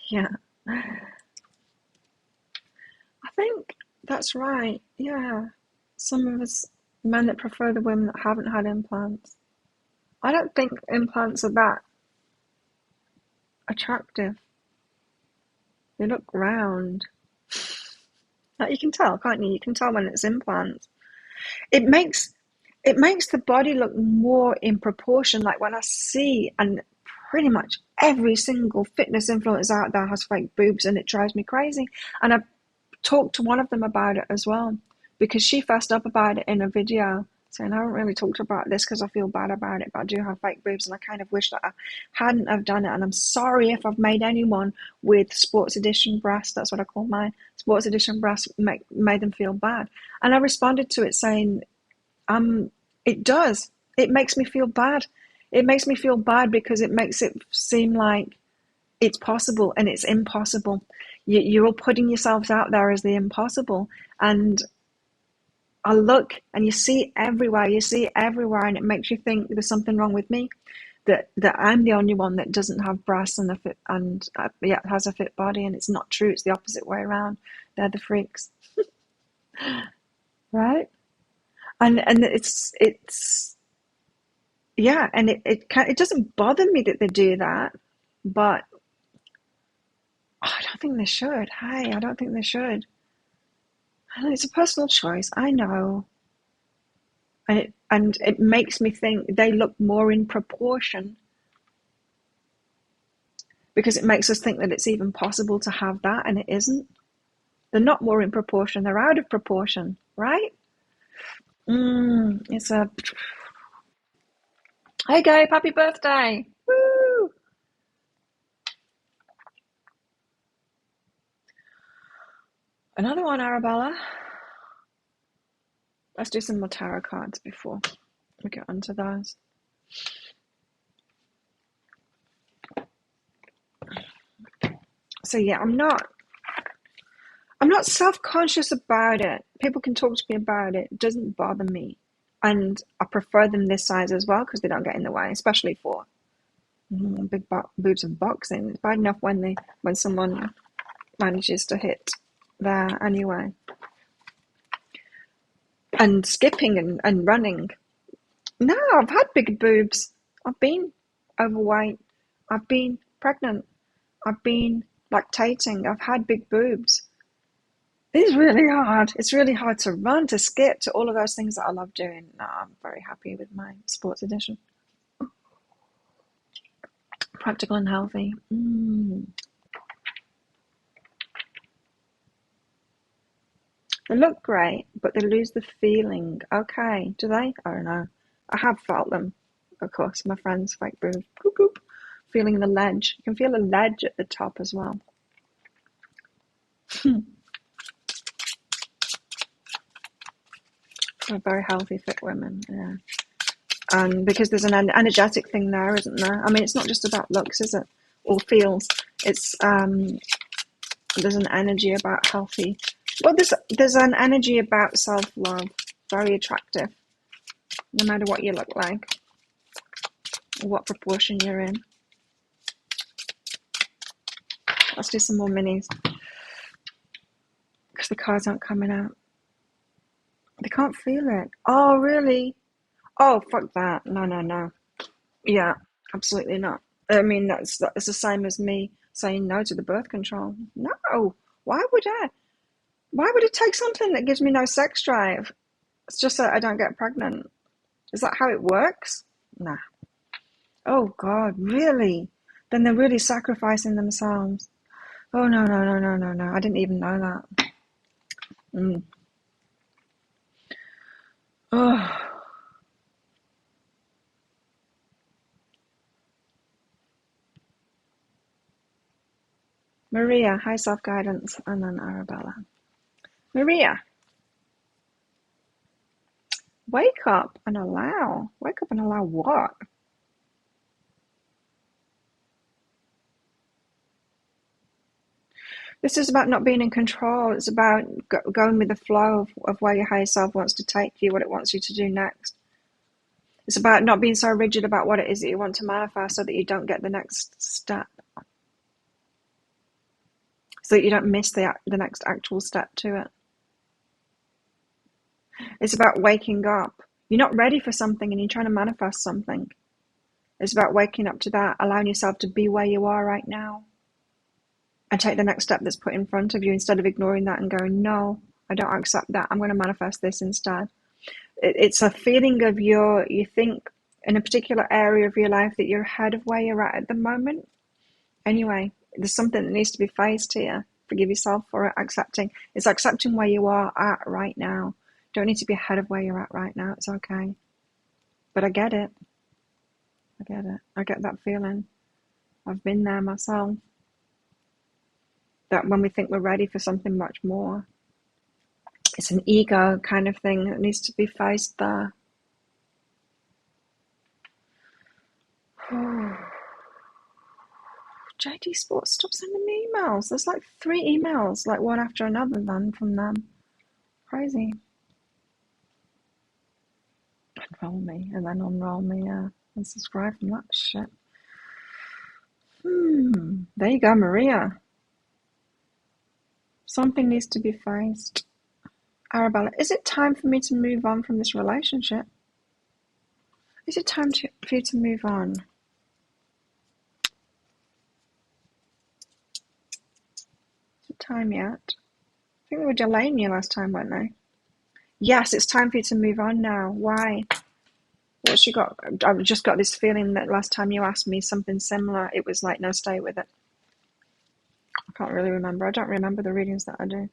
Yeah. I think that's right. Yeah. Some of us men that prefer the women that haven't had implants. I don't think implants are that attractive. They look round. Like, you can tell, can't you? You can tell when it's implants. It makes it makes the body look more in proportion. Like when I see, and pretty much every single fitness influencer out there has fake boobs, and it drives me crazy. And I've talked to one of them about it as well, because she fessed up about it in a video, saying, I haven't really talked about this because I feel bad about it, but I do have fake boobs, and I kind of wish that I hadn't have done it. And I'm sorry if I've made anyone with sports edition breasts, that's what I call mine, sports edition breasts, made them feel bad. And I responded to it saying, it does. It makes me feel bad. It makes me feel bad because it makes it seem like it's possible, and it's impossible. You're all putting yourselves out there as the impossible. And I look and you see it everywhere. You see it everywhere, and it makes you think there's something wrong with me. That I'm the only one that doesn't have breasts and has a fit body, and it's not true. It's the opposite way around. They're the freaks, right? And it's yeah, and it doesn't bother me that they do that, but I don't think they should. Hey, I don't think they should. I know it's a personal choice. I know, and it makes me think they look more in proportion, because it makes us think that it's even possible to have that, and it isn't. They're not more in proportion. They're out of proportion, right? It's a Hey, Gabe, happy birthday! Woo! Another one, Arabella. Let's do some more tarot cards before we get onto those. So yeah, I'm not self-conscious about it. People can talk to me about it. It doesn't bother me. And I prefer them this size as well because they don't get in the way, especially for big boobs of boxing. It's bad enough when someone manages to hit there anyway. And skipping and running. No, I've had big boobs. I've been overweight. I've been pregnant. I've been lactating. I've had big boobs. It's really hard. It's really hard to run, to skip, to all of those things that I love doing. No, I'm very happy with my sports edition. Practical and healthy. They look great, but they lose the feeling. Okay, do they? I don't know. I have felt them, of course. My friends, fake boobs. Boop, boop. Feeling the ledge. You can feel a ledge at the top as well. For very healthy, fit women, yeah. And because there's an energetic thing there, isn't there? I mean, it's not just about looks, is it? Or feels. It's there's an energy about healthy. Well, there's an energy about self-love. Very attractive, no matter what you look like, or what proportion you're in. Let's do some more minis because the cards aren't coming out. They can't feel it. Oh, really? Oh, fuck that. No. Yeah, absolutely not. I mean, that's the same as me saying no to the birth control. No. Why would I? Why would it take something that gives me no sex drive? It's just that I don't get pregnant. Is that how it works? Nah. Oh, God, really? Then they're really sacrificing themselves. Oh, no. I didn't even know that. Oh. Maria, high self-guidance, and then Arabella. Maria, wake up and allow. Wake up and allow what? This is about not being in control. It's about going with the flow of where your higher self wants to take you, what it wants you to do next. It's about not being so rigid about what it is that you want to manifest so that you don't get the next step. So that you don't miss the next actual step to it. It's about waking up. You're not ready for something and you're trying to manifest something. It's about waking up to that, allowing yourself to be where you are right now. And take the next step that's put in front of you instead of ignoring that and going, no, I don't accept that. I'm going to manifest this instead. It's a feeling of you think in a particular area of your life that you're ahead of where you're at the moment. Anyway, there's something that needs to be faced here. Forgive yourself for it. It's accepting where you are at right now. Don't need to be ahead of where you're at right now. It's okay. But I get it. I get it. I get that feeling. I've been there myself. That when we think we're ready for something much more, it's an ego kind of thing that needs to be faced there. JD Sports, stop sending me emails. There's like 3 emails, like one after another then from them. Crazy. Enroll me and then unroll me, and subscribe from that shit. There you go, Maria. Something needs to be faced. Arabella, is it time for me to move on from this relationship? Is it time for you to move on? Is it time yet? I think they were delaying you last time, weren't they? Yes, it's time for you to move on now. Why? What you got? I've just got this feeling that last time you asked me something similar, it was like, no, stay with it. I can't really remember. I don't remember the readings that I do.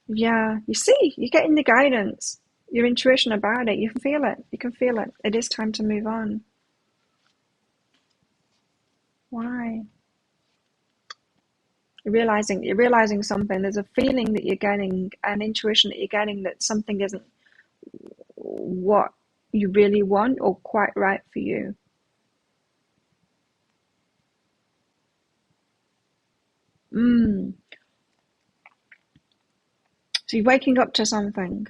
Yeah, you see, you're getting the guidance, your intuition about it. You can feel it. You can feel it. It is time to move on. Why? You're realizing something. There's a feeling that you're getting, an intuition that you're getting that something isn't what you really want or quite right for you. So you're waking up to something,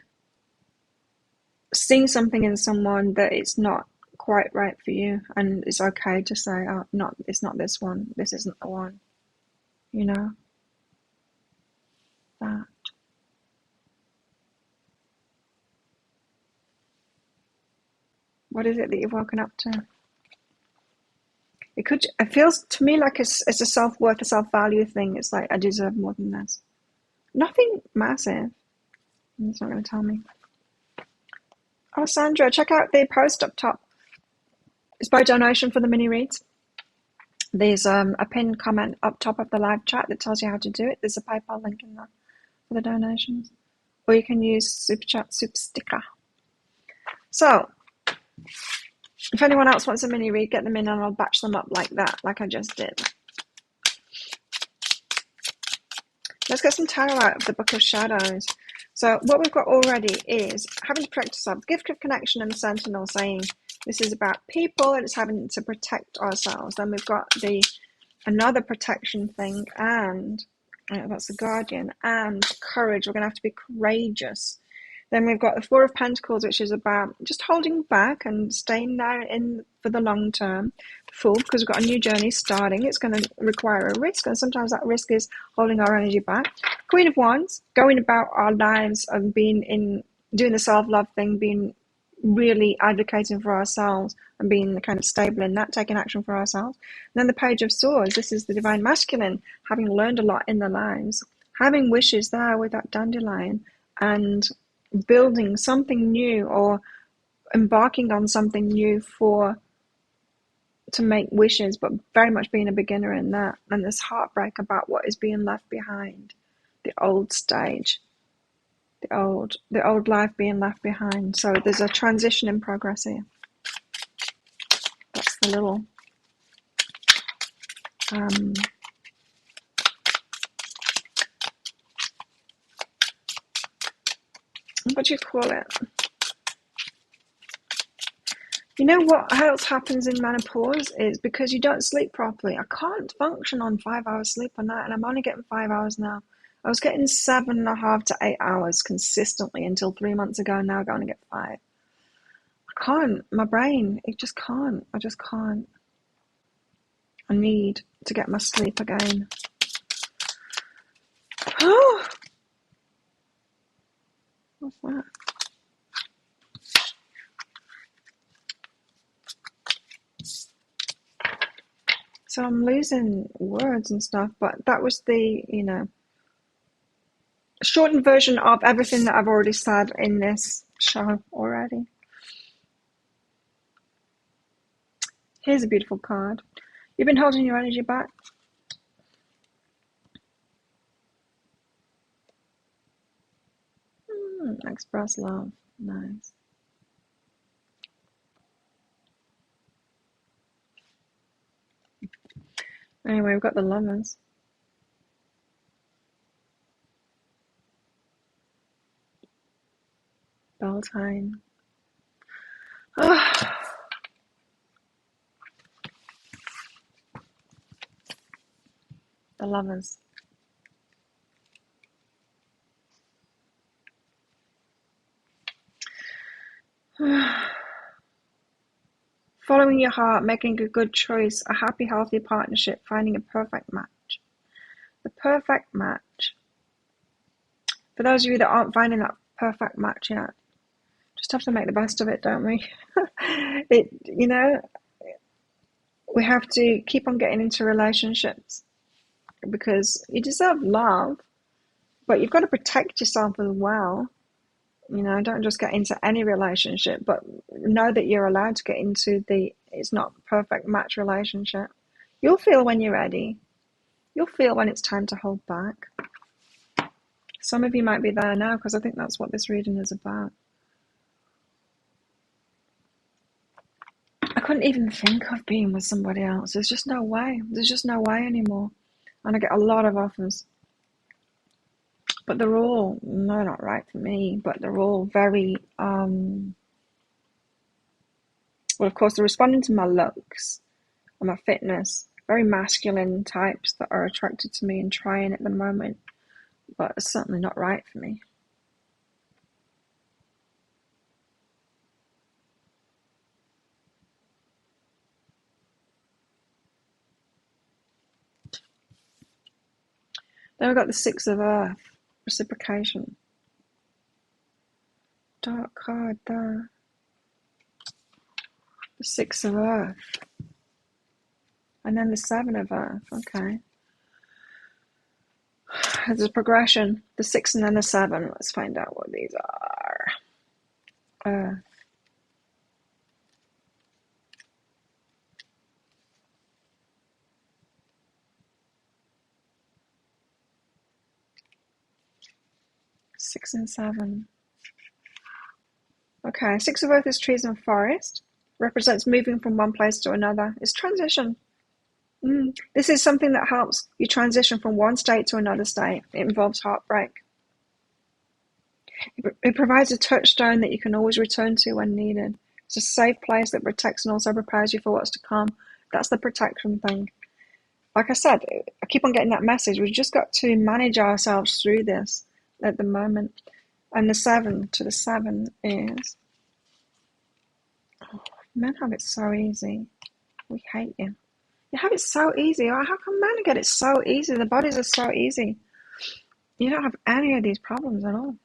seeing something in someone that it's not quite right for you, and it's okay to say, oh, it's not this one, this isn't the one, you know, that. What is it that you've woken up to? It feels to me like it's a self-worth, a self-value thing. It's like, I deserve more than this. Nothing massive. It's not going to tell me. Alessandra, check out the post up top. It's by donation for the mini reads. There's a pinned comment up top of the live chat that tells you how to do it. There's a PayPal link in there for the donations. Or you can use Super Chat, Super Sticker. So, if anyone else wants a mini read, get them in and I'll batch them up like that, like I just did. Let's get some tarot out of the Book of Shadows. So what we've got already is having to protect ourselves. Gift of Connection and the Sentinel saying this is about people and it's having to protect ourselves. Then we've got another protection thing, and that's the Guardian, and courage. We're going to have to be courageous. Then we've got the Four of Pentacles, which is about just holding back and staying there for the long term. Fool, because we've got a new journey starting. It's going to require a risk, and sometimes that risk is holding our energy back. Queen of Wands, going about our lives and doing the self-love thing, being really advocating for ourselves and being kind of stable in that, taking action for ourselves. And then the Page of Swords, this is the Divine Masculine, having learned a lot in their lives, having wishes there with that dandelion, and building something new or embarking on something new to make wishes, but very much being a beginner in that. And this heartbreak about what is being left behind, the old stage, the old life being left behind. So there's a transition in progress here. That's the little what do you call it? You know what else happens in menopause is because you don't sleep properly. I can't function on 5 hours sleep a night, and I'm only getting 5 hours now. I was getting 7.5 to 8 hours consistently until 3 months ago, and now I'm going to get 5. I can't. My brain, it just can't. I just can't. I need to get my sleep again. Oh, what's that? So I'm losing words and stuff, but that was the, shortened version of everything that I've already said in this show already. Here's a beautiful card. You've been holding your energy back. Express love. Nice. Anyway, we've got the Lovers. Beltane. The Lovers. Following your heart, making a good choice, a happy, healthy partnership, finding a perfect match. The perfect match. For those of you that aren't finding that perfect match yet, just have to make the best of it, don't we? We have to keep on getting into relationships because you deserve love, but you've got to protect yourself as well. Don't just get into any relationship, but know that you're allowed to get into it's not perfect match relationship. You'll feel when you're ready. You'll feel when it's time to hold back. Some of you might be there now because I think that's what this reading is about. I couldn't even think of being with somebody else. There's just no way. There's just no way anymore. And I get a lot of offers. But they're all, no, not right for me, but they're all very, well, of course, they're responding to my looks and my fitness. Very masculine types that are attracted to me and trying at the moment. But it's certainly not right for me. Then we've got the Six of Earth, reciprocation. Dark card there. The Six of Earth. And then the Seven of Earth, okay. There's a progression, the 6 and then the 7. Let's find out what these are. Earth. Six and 7. Okay, Six of Earth is trees and forest. Represents moving from one place to another. It's transition. This is something that helps you transition from one state to another state. It involves heartbreak. It provides a touchstone that you can always return to when needed. It's a safe place that protects and also prepares you for what's to come. That's the protection thing. Like I said, I keep on getting that message. We've just got to manage ourselves through this at the moment. And the 7 to the 7 is, men have it so easy. We hate you. You have it so easy. Oh, how come men get it so easy? The bodies are so easy. You don't have any of these problems at all.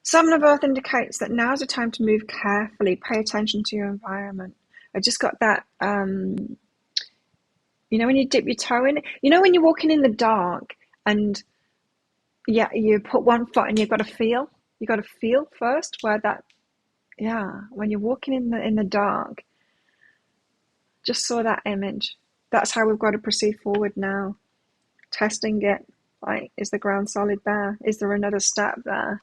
7 of Earth indicates that now's the time to move carefully. Pay attention to your environment. I just got that, when you dip your toe in, when you're walking in the dark and you put one foot and you've got to feel first where that, when you're walking in the dark. Just saw that image. That's how we've got to proceed forward now. Testing it. Like, is the ground solid there? Is there another step there?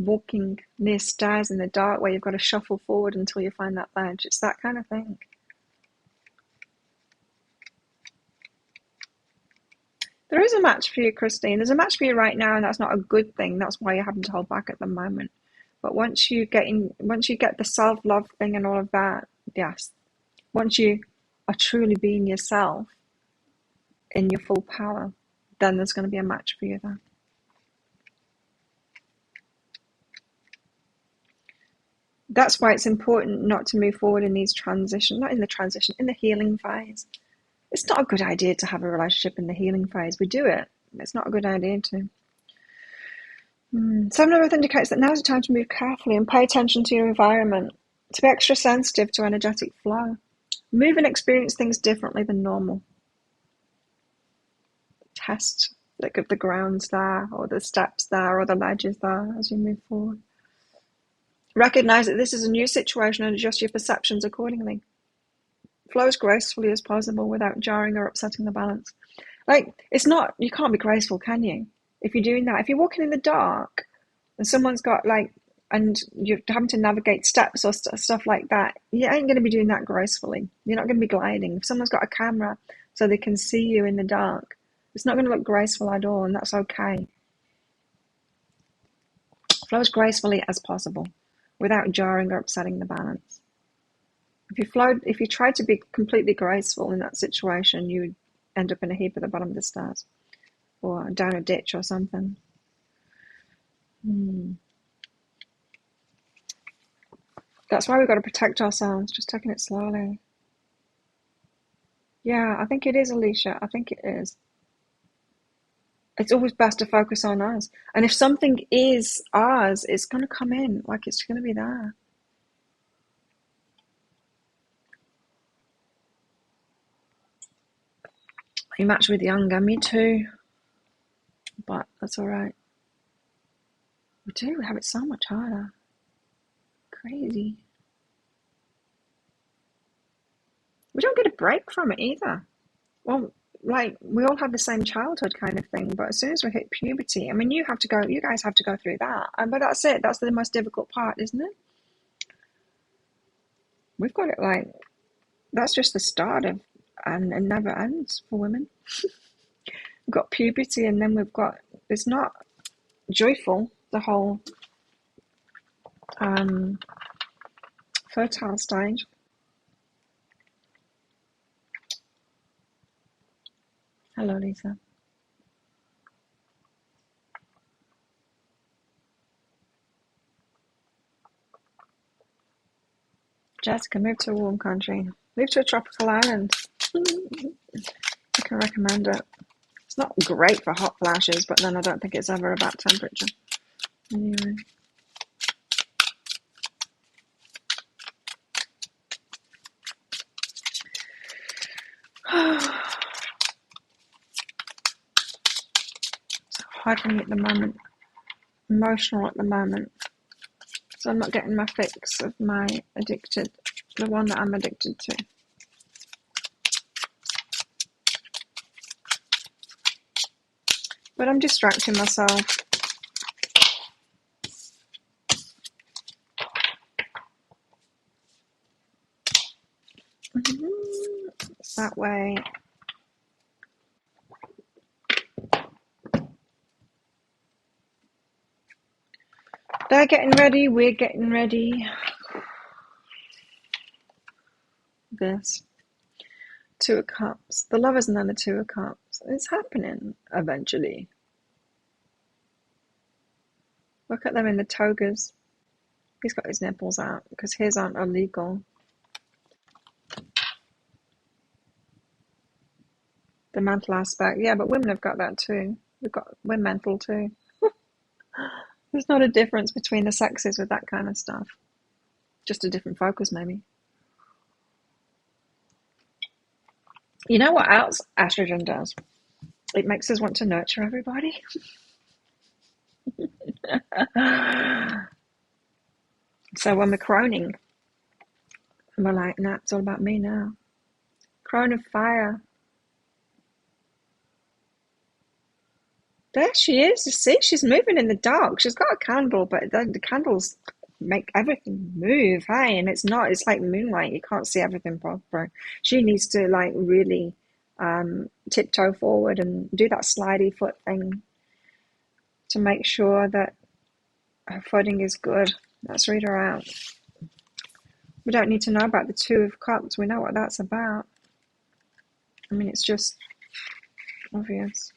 Walking near stairs in the dark where you've got to shuffle forward until you find that ledge. It's that kind of thing. There is a match for you, Christine. There's a match for you right now, and that's not a good thing. That's why you're having to hold back at the moment. But once you get the self-love thing and all of that, yes. Once you are truly being yourself in your full power, then there's going to be a match for you there. That's why it's important not to move forward in these transitions, not in the transition, in the healing phase. It's not a good idea to have a relationship in the healing phase. We do it. It's not a good idea to. 7 of Earth indicates that now's the time to move carefully and pay attention to your environment, to be extra sensitive to energetic flow. Move and experience things differently than normal. Test Like if the ground's there, or the steps there, or the ledge is there as you move forward. Recognize that this is a new situation and adjust your perceptions accordingly. Flow as gracefully as possible without jarring or upsetting the balance. Like, it's not, you can't be graceful, can you? If you're doing that, if you're walking in the dark and someone's got like, and you're having to navigate steps or stuff like that, you ain't going to be doing that gracefully. You're not going to be gliding. If someone's got a camera so they can see you in the dark, it's not going to look graceful at all, and that's okay. Flow as gracefully as possible without jarring or upsetting the balance. If you tried to be completely graceful in that situation, you would end up in a heap at the bottom of the stairs or down a ditch or something. That's why we've got to protect ourselves, just taking it slowly. Yeah, I think it is, Alicia. I think it is. It's always best to focus on us. And if something is ours, it's going to come in, like it's going to be there. You match with younger, me too. But that's all right. We do, we have it so much harder. Crazy. We don't get a break from it either. Well, like, we all have the same childhood kind of thing, but as soon as we hit puberty, I mean, you guys have to go through that. But that's it. That's the most difficult part, isn't it? We've got it like, that's just the start of, and it never ends for women. We've got puberty, and then it's not joyful, the whole fertile stage. Hello, Lisa. Jessica, move to a warm country. Move to a tropical island. I can recommend it. It's not great for hot flashes, but then I don't think it's ever about temperature. Anyway. So hard for me at the moment. Emotional at the moment. So I'm not getting my fix of the one that I'm addicted to. But I'm distracting myself. That way. They're getting ready, we're getting ready. This. Two of Cups. The Lovers and then the Two of Cups. It's happening eventually. Look at them in the togas. He's got his nipples out because his aren't illegal. The mental aspect. Yeah, but women have got that too. We're mental too. There's not a difference between the sexes with that kind of stuff. Just a different focus, maybe. You know what else estrogen does? It makes us want to nurture everybody. So when we're croning, we're like, nah, it's all about me now. Crone of fire. There she is. You see, she's moving in the dark. She's got a candle, but the candles make everything move, hey? And it's like moonlight. You can't see everything proper. She needs to like really tiptoe forward and do that slidey foot thing to make sure that her footing is good. Let's read her out. We don't need to know about the Two of Cups. We know what that's about. I mean, it's just obvious.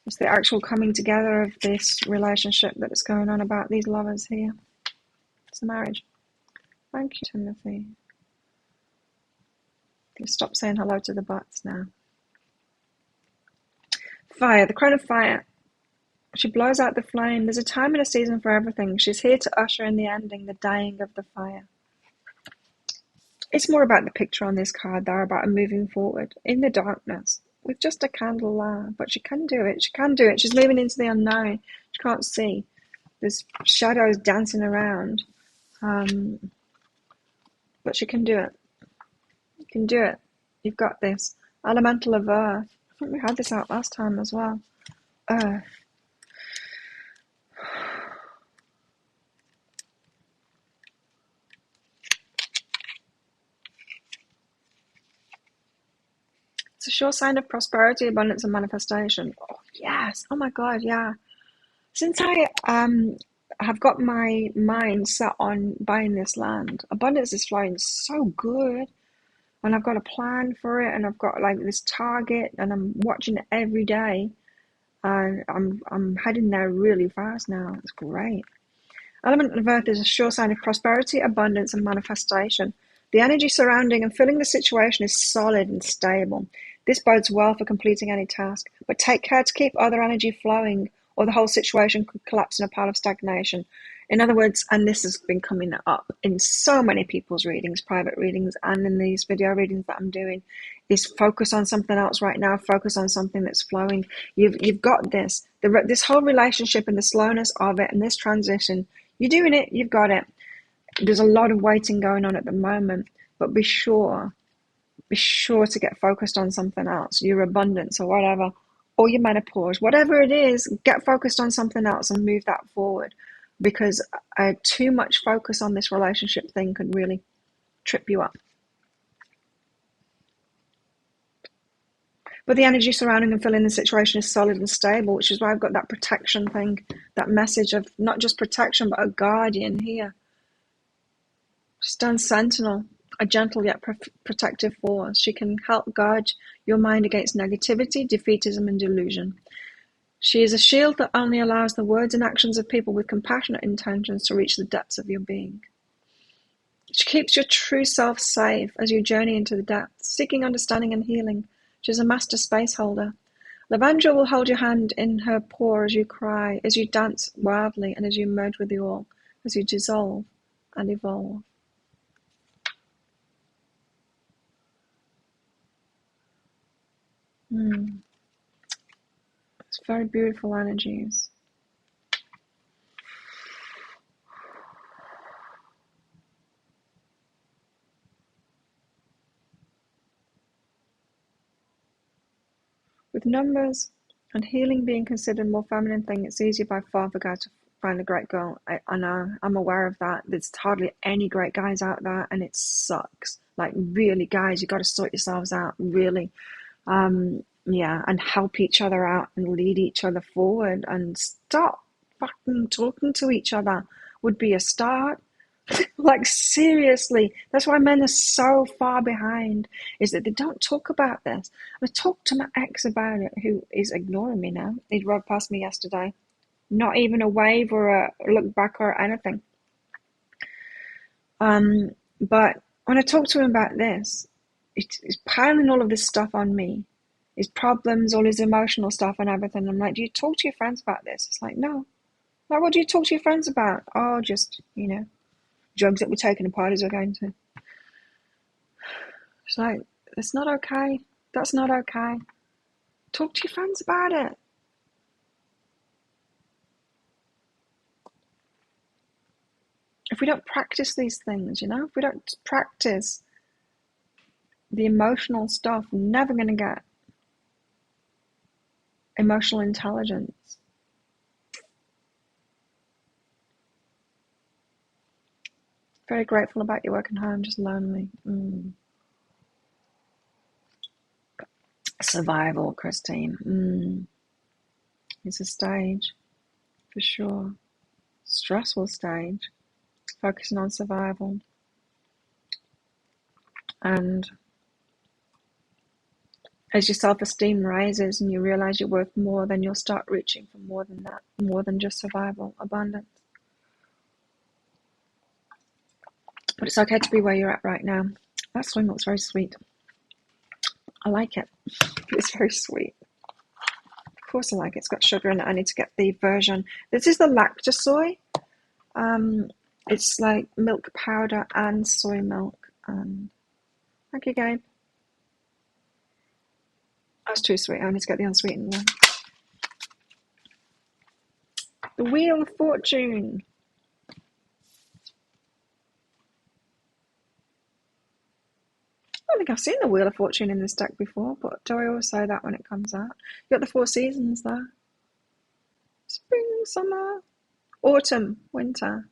It's the actual coming together of this relationship that is going on about these lovers here. It's a marriage. Thank you, Timothy. You stop saying hello to the butts now. Fire, the Crown of Fire. She blows out the flame. There's a time and a season for everything. She's here to usher in the ending, the dying of the fire. It's more about the picture on this card, though, about moving forward in the darkness. with just a candle there. But she can do it. She can do it. She's moving into the unknown. She can't see. There's shadows dancing around. But she can do it. You can do it. You've got this. Elemental of earth. I think we had this out last time as well. Earth. It's a sure sign of prosperity, abundance, and manifestation. Oh, yes. Oh my God, yeah. Since I have got my mind set on buying this land, abundance is flowing so good, and I've got a plan for it, and I've got like this target, and I'm watching it every day, and I'm heading there really fast now. It's great. Element of earth is a sure sign of prosperity, abundance, and manifestation. The energy surrounding and filling the situation is solid and stable. This bodes well for completing any task, but take care to keep other energy flowing, or the whole situation could collapse in a pile of stagnation. In other words, and this has been coming up in so many people's readings, private readings, and in these video readings that I'm doing, is focus on something else right now. Focus on something that's flowing. You've got this. This whole relationship and the slowness of it and this transition, you're doing it. You've got it. There's a lot of waiting going on at the moment, but be sure to get focused on something else, your abundance or whatever, or your menopause, whatever it is, get focused on something else and move that forward, because too much focus on this relationship thing could really trip you up. But the energy surrounding and filling the situation is solid and stable, which is why I've got that protection thing, that message of not just protection, but a guardian here. Stand sentinel, a gentle yet protective force. She can help guard your mind against negativity, defeatism, and delusion. She is a shield that only allows the words and actions of people with compassionate intentions to reach the depths of your being. She keeps your true self safe as you journey into the depths, seeking understanding and healing. She is a master space holder. Lavendra will hold your hand in her paw as you cry, as you dance wildly, and as you merge with the all, as you dissolve and evolve. It's very beautiful energies. With numbers and healing being considered a more feminine thing, it's easier by far for guys to find a great girl. I know, I'm aware of that. There's hardly any great guys out there, and it sucks. Like, really, guys, you got to sort yourselves out, really. Yeah, and help each other out and lead each other forward, and stop fucking talking to each other would be a start. Like, seriously, that's why men are so far behind, is that they don't talk about this. I talked to my ex about it, who is ignoring me now. He rode past me yesterday. Not even a wave or a look back or anything. But when I talk to him about this, he's piling all of this stuff on me. His problems, all his emotional stuff and everything. I'm like, do you talk to your friends about this? It's like, no. Like, what do you talk to your friends about? Oh, just, drugs that we're taking and parties we're going to. It's like, it's not okay. That's not okay. Talk to your friends about it. If we don't practice these things, if we don't practice the emotional stuff, we're never going to get emotional intelligence. Very grateful about your working home, just lonely. Survival, Christine. It's a stage, for sure. Stressful stage, focusing on survival. And as your self-esteem rises and you realize you're worth more, then you'll start reaching for more than that, more than just survival, abundance. But it's okay to be where you're at right now. That soy milk's very sweet. I like it. It's very sweet. Of course I like it. It's got sugar in it. I need to get the version. This is the lacto soy. It's like milk powder and soy milk. Thank you, Gabe. That's too sweet. I need to get the unsweetened one. The Wheel of Fortune. I don't think I've seen the Wheel of Fortune in this deck before, but do I always say that when it comes out? You got the 4 seasons there. Spring, summer, autumn, winter.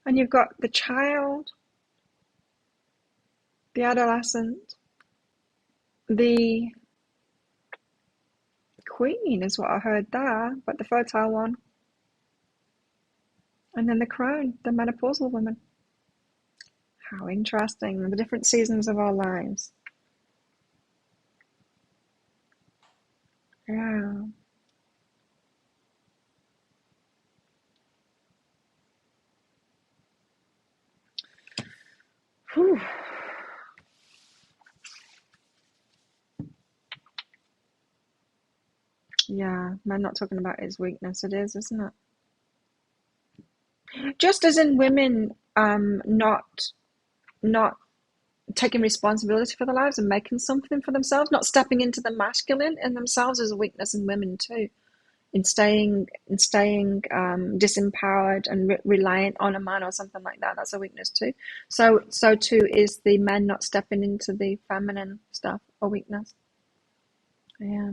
And you've got the child, the adolescent, the queen is what I heard there, but the fertile one. And then the crone, the menopausal woman. How interesting. The different seasons of our lives. Yeah. Whew. Yeah, man, not talking about his weakness. It is, isn't it? Just as in women, not taking responsibility for their lives and making something for themselves, not stepping into the masculine in themselves is a weakness in women too. In staying disempowered and reliant on a man or something like that. That's a weakness too. So too is the men not stepping into the feminine stuff a weakness. Yeah.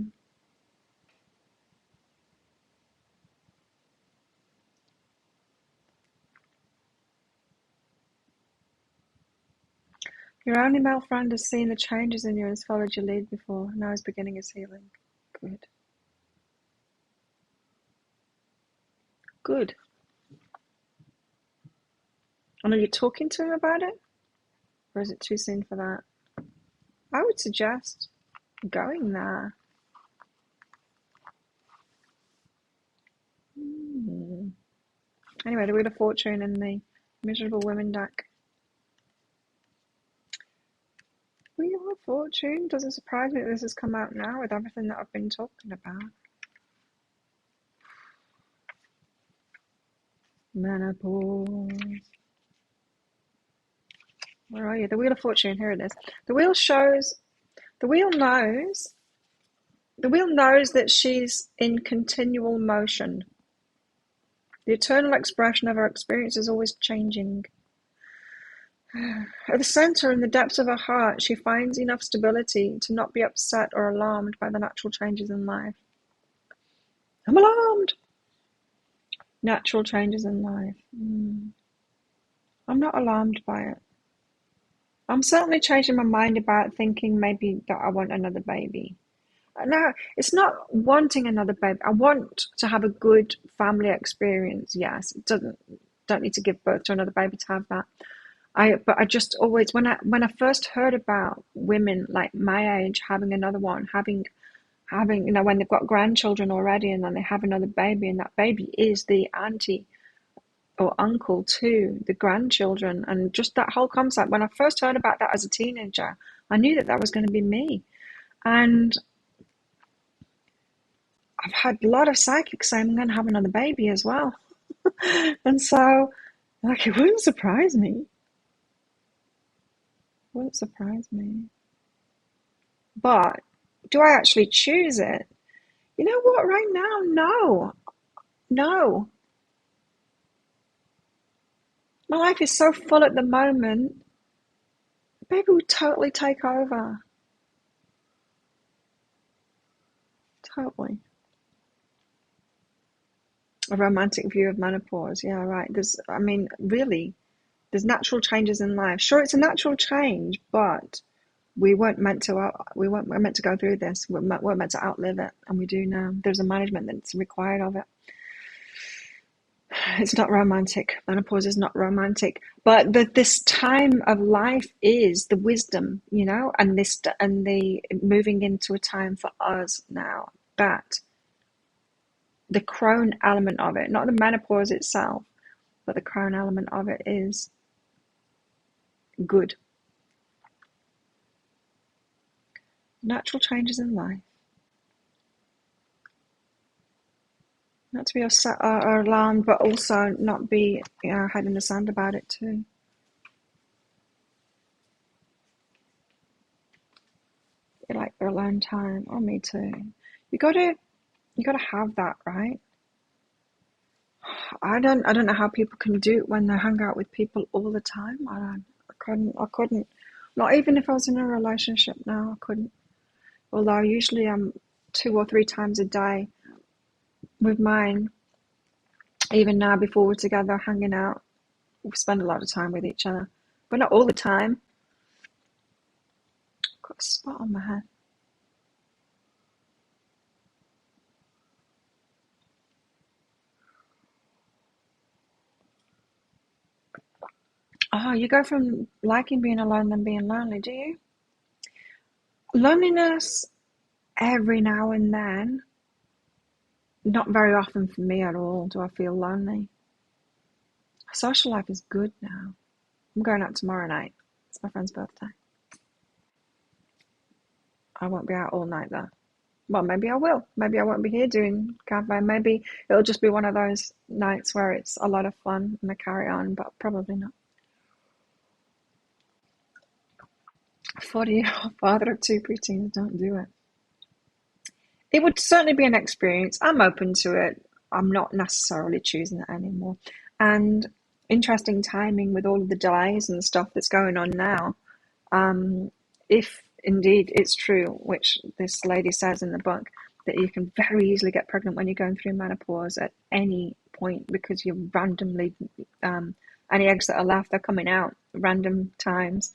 Your only male friend has seen the changes in you and has followed your lead before. Now he's beginning his healing. Good. Good. And are you talking to him about it? Or is it too soon for that? I would suggest going there. Anyway, the Wheel of Fortune and the Miserable Women deck. Wheel of Fortune. Doesn't surprise me that this has come out now with everything that I've been talking about. Menopause. Where are you? The Wheel of Fortune. Here it is. The wheel shows. The wheel knows. The wheel knows that she's in continual motion. The eternal expression of her experience is always changing. At the center, in the depths of her heart, she finds enough stability to not be upset or alarmed by the natural changes in life. I'm alarmed. Natural changes in life. I'm not alarmed by it. I'm certainly changing my mind about thinking maybe that I want another baby. No, it's not wanting another baby. I want to have a good family experience. Yes, don't need to give birth to another baby to have that. But I just always when I first heard about women like my age having another one, having when they've got grandchildren already and then they have another baby and that baby is the auntie or uncle to the grandchildren, and just that whole concept. When I first heard about that as a teenager, I knew that was going to be me. And I've had a lot of psychics saying I'm going to have another baby as well. And so, like, it wouldn't surprise me. Wouldn't surprise me. But do I actually choose it? You know what? Right now, no. No. My life is so full at the moment. Baby would totally take over. Totally. A romantic view of menopause. Yeah, right. Really, there's natural changes in life. Sure, it's a natural change, but we're meant to go through this. We're meant to outlive it, and we do now. There's a management that's required of it. It's not romantic. Menopause is not romantic, but this time of life is the wisdom, and the moving into a time for us now. But the crone element of it, not the menopause itself, but the crone element of it is good. Natural changes in life. Not to be upset or alarmed, but also not be head in the sand about it too. for alone time. Oh, me too. You gotta have that, right? I don't know how people can do it when they hang out with people all the time. I couldn't. Not even if I was in a relationship now, I couldn't. Although usually I'm 2 or 3 times a day with mine. Even now, before we're together hanging out, we spend a lot of time with each other, but not all the time. Got a spot on my head. Oh, you go from liking being alone than being lonely, do you? Loneliness every now and then. Not very often for me at all do I feel lonely. Social life is good now. I'm going out tomorrow night. It's my friend's birthday. I won't be out all night though. Well, maybe I will. Maybe I won't be here doing cafe. Maybe it'll just be one of those nights where it's a lot of fun and I carry on, but probably not. 40-year-old father of 2 preteens, don't do it. It would certainly be an experience. I'm open to it. I'm not necessarily choosing it anymore. And interesting timing with all of the delays and stuff that's going on now. If indeed it's true, which this lady says in the book, that you can very easily get pregnant when you're going through menopause at any point because you're randomly, any eggs that are left are coming out random times.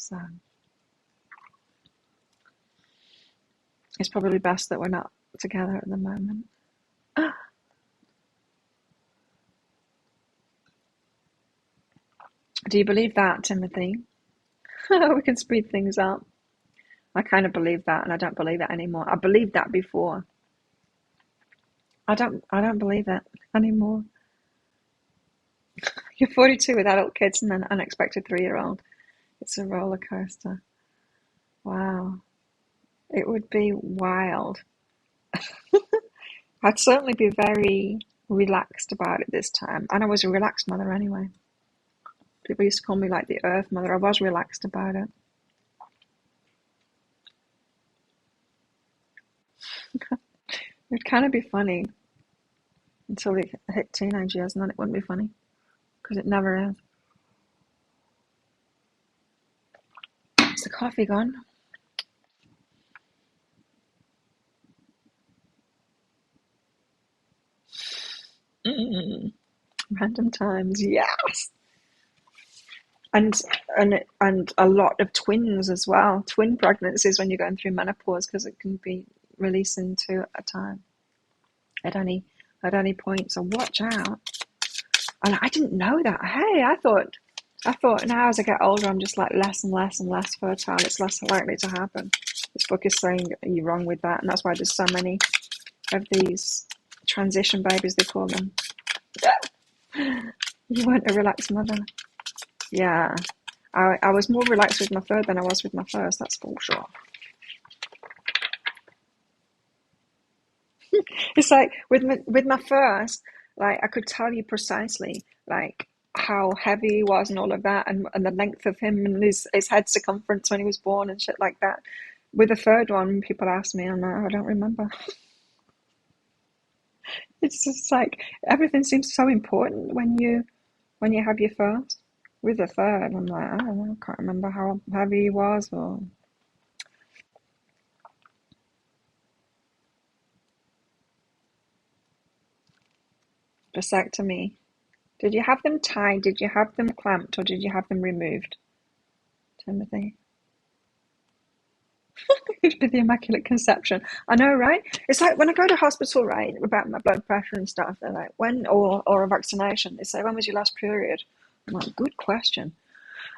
So it's probably best that we're not together at the moment. Do you believe that, Timothy? We can speed things up. I kind of believe that, and I don't believe it anymore. I believed that before. I don't believe it anymore. You're 42 with adult kids and an unexpected 3-year-old. It's a roller coaster. Wow. It would be wild. I'd certainly be very relaxed about it this time. And I was a relaxed mother anyway. People used to call me like the Earth Mother. I was relaxed about it. It'd kind of be funny until they hit teenage years, and then it wouldn't be funny because it never is. Is the coffee gone? Random times, yes. And and a lot of twins as well. Twin pregnancies when you're going through menopause because it can be releasing two at a time at any point. So watch out. And I didn't know that. Hey, I thought now as I get older, I'm just like less and less and less fertile. It's less likely to happen. This book is saying you're wrong with that, and that's why there's so many of these transition babies, they call them. You weren't a relaxed mother. Yeah, I was more relaxed with my third than I was with my first. That's for sure. It's like with my first, like I could tell you precisely like how heavy he was and all of that, and the length of him and his head circumference when he was born and shit like that. With the third one, people ask me, I'm like, I don't remember. It's just like everything seems so important when you have your first. With the third, I'm like, I don't know, I can't remember how heavy he was or. Vasectomy. Did you have them tied? Did you have them clamped, or did you have them removed, Timothy? It'd be the Immaculate Conception. I know, right? It's like when I go to hospital, right, about my blood pressure and stuff, they're like, when, or a vaccination, they say, when was your last period? I'm like, good question.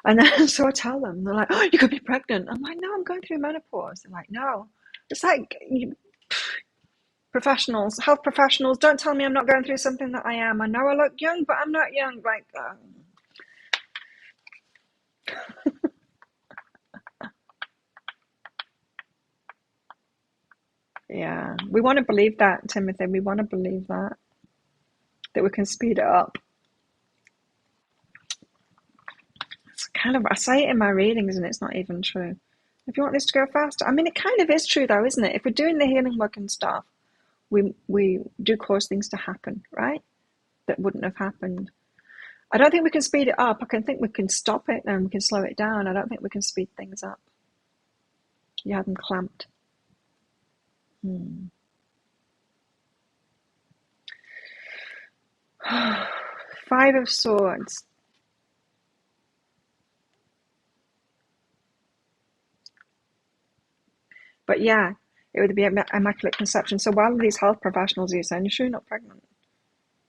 And then, so I tell them, they're like, oh, you could be pregnant. I'm like, no, I'm going through menopause. They're like, no. It's like, professionals, health professionals, don't tell me I'm not going through something that I am. I know I look young, but I'm not young. Like, yeah, we want to believe that, Timothy. We want to believe that we can speed it up. It's kind of, I say it in my readings and it's not even true. If you want this to go faster. I mean, it kind of is true though, isn't it? If we're doing the healing work and stuff, we do cause things to happen, right? That wouldn't have happened. I don't think we can speed it up. I can think we can stop it and we can slow it down. I don't think we can speed things up. You have them clamped. Five of Swords. But yeah, it would be immaculate conception. So while these health professionals are saying, you're sure you're not pregnant?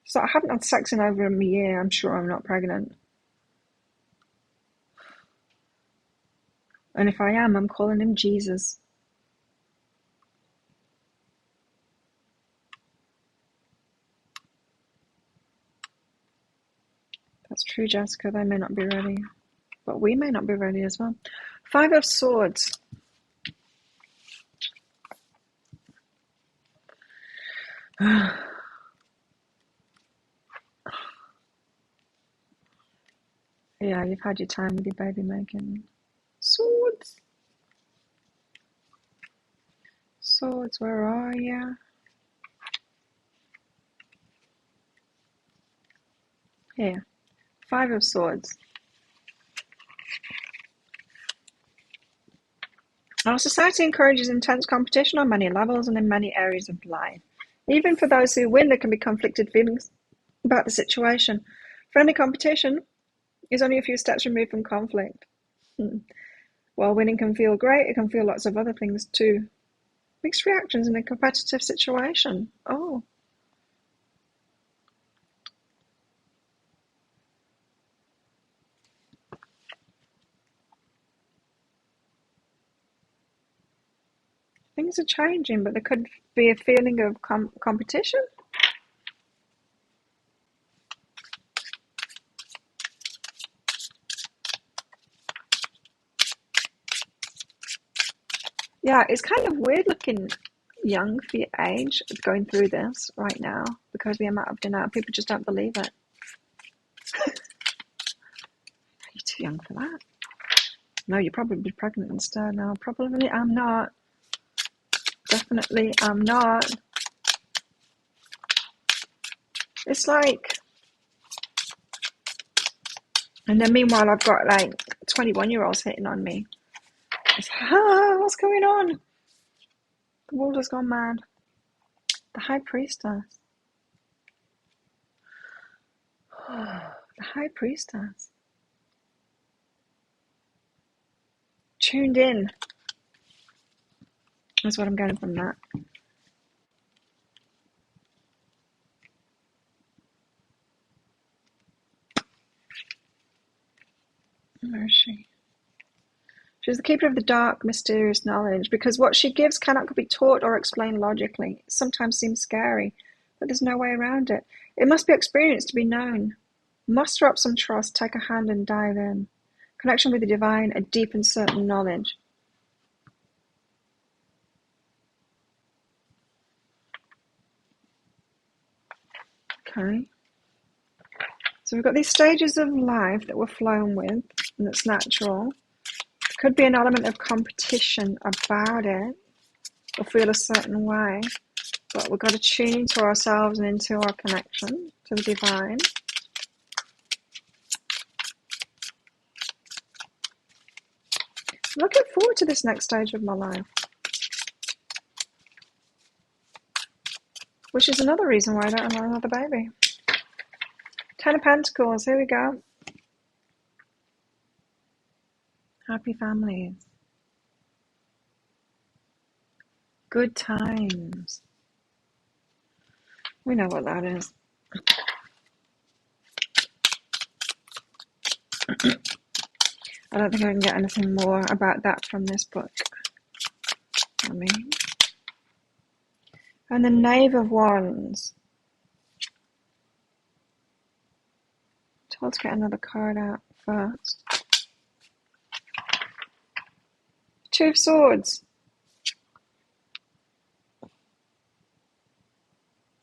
So I haven't had sex in over a year. I'm sure I'm not pregnant. And if I am, I'm calling him Jesus. That's true, Jessica. They may not be ready. But we may not be ready as well. Five of Swords. Yeah, you've had your time with your baby making. Swords. Swords, where are you? Here. Five of Swords. Our society encourages intense competition on many levels and in many areas of life. Even for those who win, there can be conflicted feelings about the situation. Friendly competition is only a few steps removed from conflict. While winning can feel great, it can feel lots of other things too. Mixed reactions in a competitive situation. Oh. Things are changing, but there could be a feeling of competition. Yeah, it's kind of weird looking young for your age, going through this right now, because the amount of denial, people just don't believe it. You're too young for that. No, you're probably pregnant instead. No, probably I'm not. Definitely I'm not. It's like, and then meanwhile I've got like 21-year-olds hitting on me. It's, what's going on? The world has gone mad. The High Priestess. The High Priestess. Tuned in. That's what I'm getting from that. Where is she? She's the keeper of the dark, mysterious knowledge, because what she gives cannot be taught or explained logically. It sometimes seems scary, but there's no way around it. It must be experienced to be known. Muster up some trust, take a hand and dive in. Connection with the divine, a deep and certain knowledge. Okay. So we've got these stages of life that we're flown with, and that's natural. There could be an element of competition about it, or feel a certain way, but we've got to tune into ourselves and into our connection to the divine. I'm looking forward to this next stage of my life, which is another reason why I don't want another baby. Ten of Pentacles, here we go. Happy families. Good times. We know what that is. I don't think I can get anything more about that from this book. I mean. And the Knave of Wands. Let's get another card out first. Two of Swords.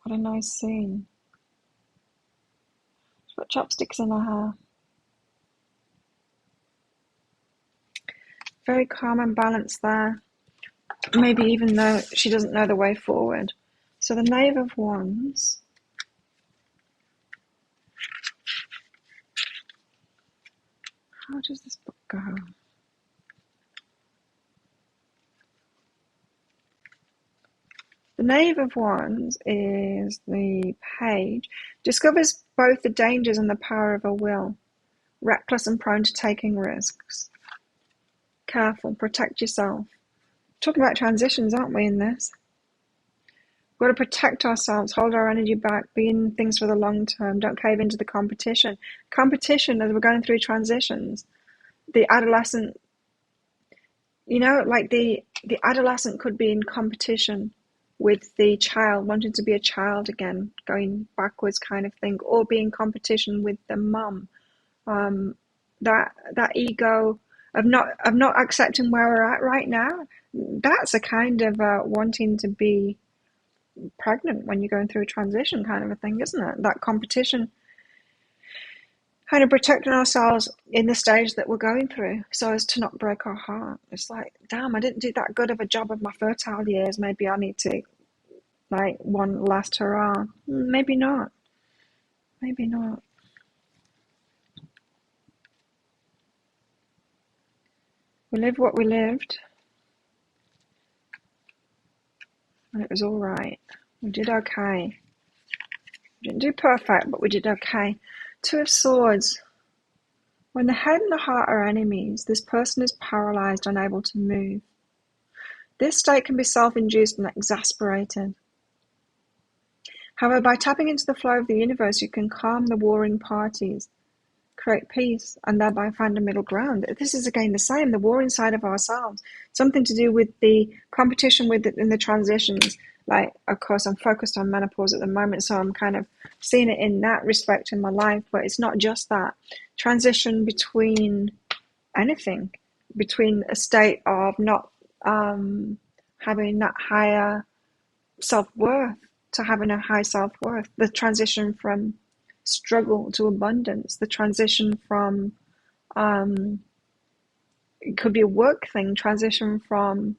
What a nice scene. She's got chopsticks in her hair. Very calm and balanced there. Maybe even though she doesn't know the way forward. So the Knave of Wands. How does this book go? The Knave of Wands is the page. Discovers both the dangers and the power of a will. Reckless and prone to taking risks. Careful, protect yourself. Talking about transitions, aren't we, in this? We've got to protect ourselves, hold our energy back, be in things for the long term, don't cave into the competition. Competition, as we're going through transitions, the adolescent, like the adolescent could be in competition with the child, wanting to be a child again, going backwards kind of thing, or be in competition with the mum. That ego of not accepting where we're at right now, that's a kind of wanting to be pregnant when you're going through a transition kind of a thing, isn't it? That competition, kind of protecting ourselves in the stage that we're going through so as to not break our heart. It's like, damn, I didn't do that good of a job of my fertile years. Maybe I need to, one last hurrah. Maybe not. Maybe not. We lived what we lived. And it was all right. We did okay. We didn't do perfect, but we did okay. Two of Swords. When the head and the heart are enemies, this person is paralyzed, unable to move. This state can be self-induced and exasperated. However, by tapping into the flow of the universe, you can calm the warring parties, create peace, and thereby find a middle ground. This is again the same, the war inside of ourselves. Something to do with the competition in the transitions. Of course, I'm focused on menopause at the moment, so I'm kind of seeing it in that respect in my life, but it's not just that. Transition between anything, between a state of not having that higher self-worth to having a high self-worth, the transition from struggle to abundance, the transition from it could be a work thing, transition from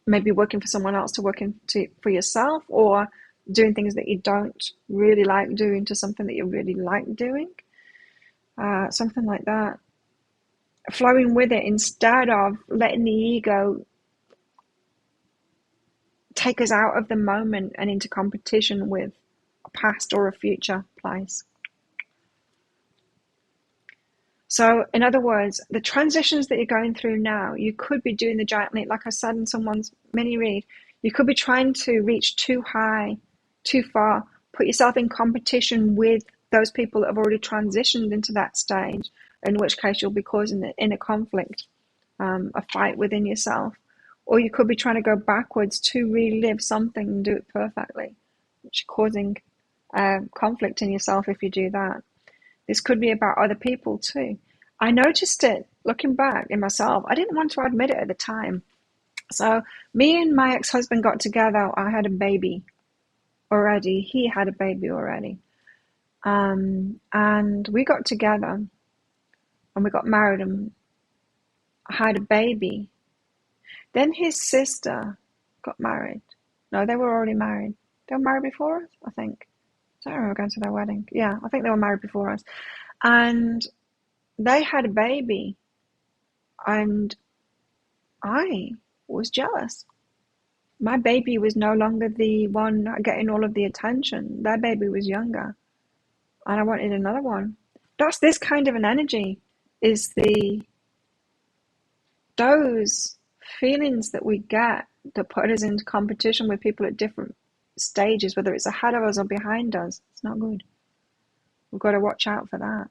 maybe working for someone else to working for yourself, or doing things that you don't really like doing to something that you really like doing, something like that. Flowing with it instead of letting the ego take us out of the moment and into competition with a past or a future place. So, in other words, the transitions that you're going through now, you could be doing the giant leap. Like I said in someone's mini read, you could be trying to reach too high, too far, put yourself in competition with those people that have already transitioned into that stage, in which case you'll be causing an inner conflict, a fight within yourself. Or you could be trying to go backwards to relive something and do it perfectly, which is causing conflict in yourself if you do that. This could be about other people too. I noticed it looking back in myself. I didn't want to admit it at the time. So me and my ex-husband got together. I had a baby already. He had a baby already. And we got together and we got married and I had a baby. Then his sister got married. No, they were already married. They were married before us, I think. I don't remember going to their wedding. Yeah, I think they were married before us. And they had a baby. And I was jealous. My baby was no longer the one getting all of the attention. Their baby was younger. And I wanted another one. That's this kind of an energy, is those feelings that we get that put us into competition with people at different stages, whether it's ahead of us or behind us. It's not good. We've got to watch out for that.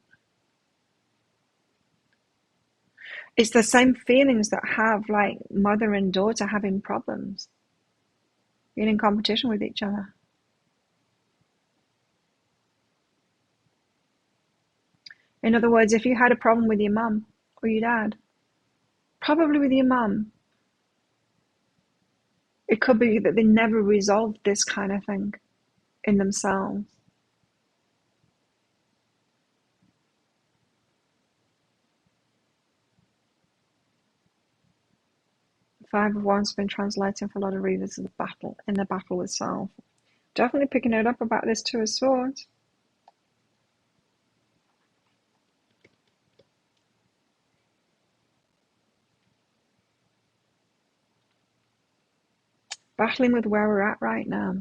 It's the same feelings that have mother and daughter having problems, being in competition with each other. In other words, if you had a problem with your mum or your dad, probably with your mum, it could be that they never resolved this kind of thing in themselves. Five of Wands has been translating for a lot of readers as the battle with self. Definitely picking it up about this Two of Swords. Battling with where we're at right now.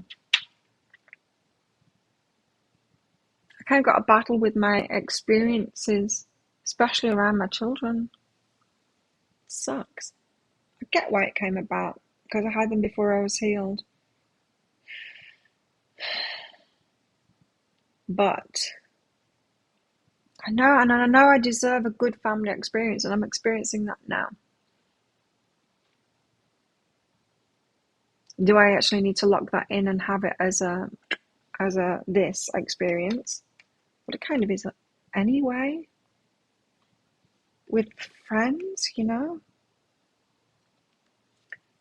I kind of got a battle with my experiences, especially around my children. It sucks. I get why it came about, because I had them before I was healed. But I know I deserve a good family experience, and I'm experiencing that now. Do I actually need to lock that in and have it as a this experience? But it kind of is anyway. With friends, you know?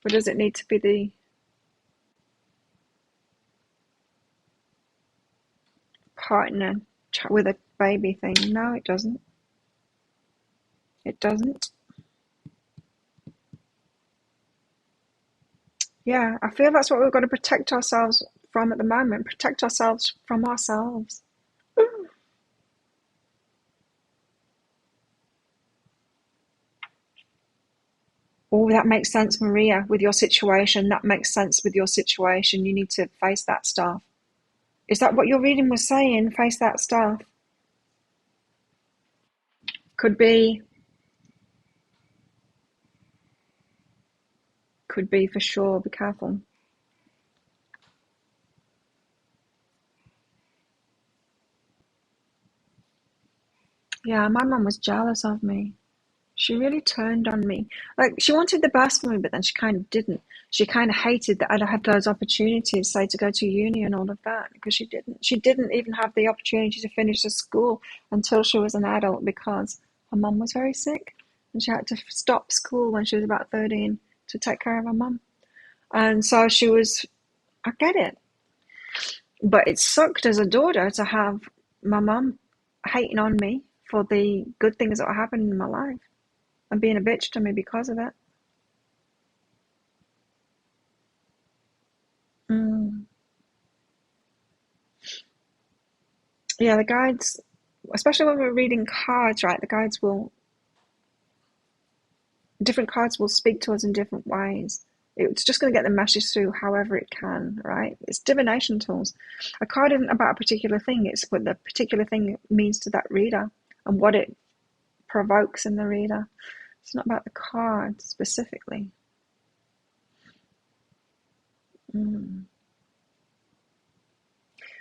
Or does it need to be the partner with a baby thing? No, it doesn't. It doesn't. Yeah, I feel that's what we've got to protect ourselves from at the moment. Protect ourselves from ourselves. Oh, that makes sense, Maria, with your situation. That makes sense with your situation. You need to face that stuff. Is that what your reading was saying? Face that stuff. Could be for sure. Be careful. Yeah, my mum was jealous of me. She really turned on me. Like, she wanted the best for me, but then she kind of didn't. She kind of hated that I'd had those opportunities, say, to go to uni and all of that, because she didn't. She didn't even have the opportunity to finish the school until she was an adult, because her mum was very sick, and she had to stop school when she was about 13 to take care of her mum. And so she was, I get it. But it sucked as a daughter to have my mum hating on me for the good things that were happening in my life and being a bitch to me because of it. Mm. Yeah, the guides, especially when we're reading cards, right? Different cards will speak to us in different ways. It's just going to get the message through however it can, right? It's divination tools. A card isn't about a particular thing, it's what the particular thing means to that reader and what it provokes in the reader. It's not about the card specifically. Mm.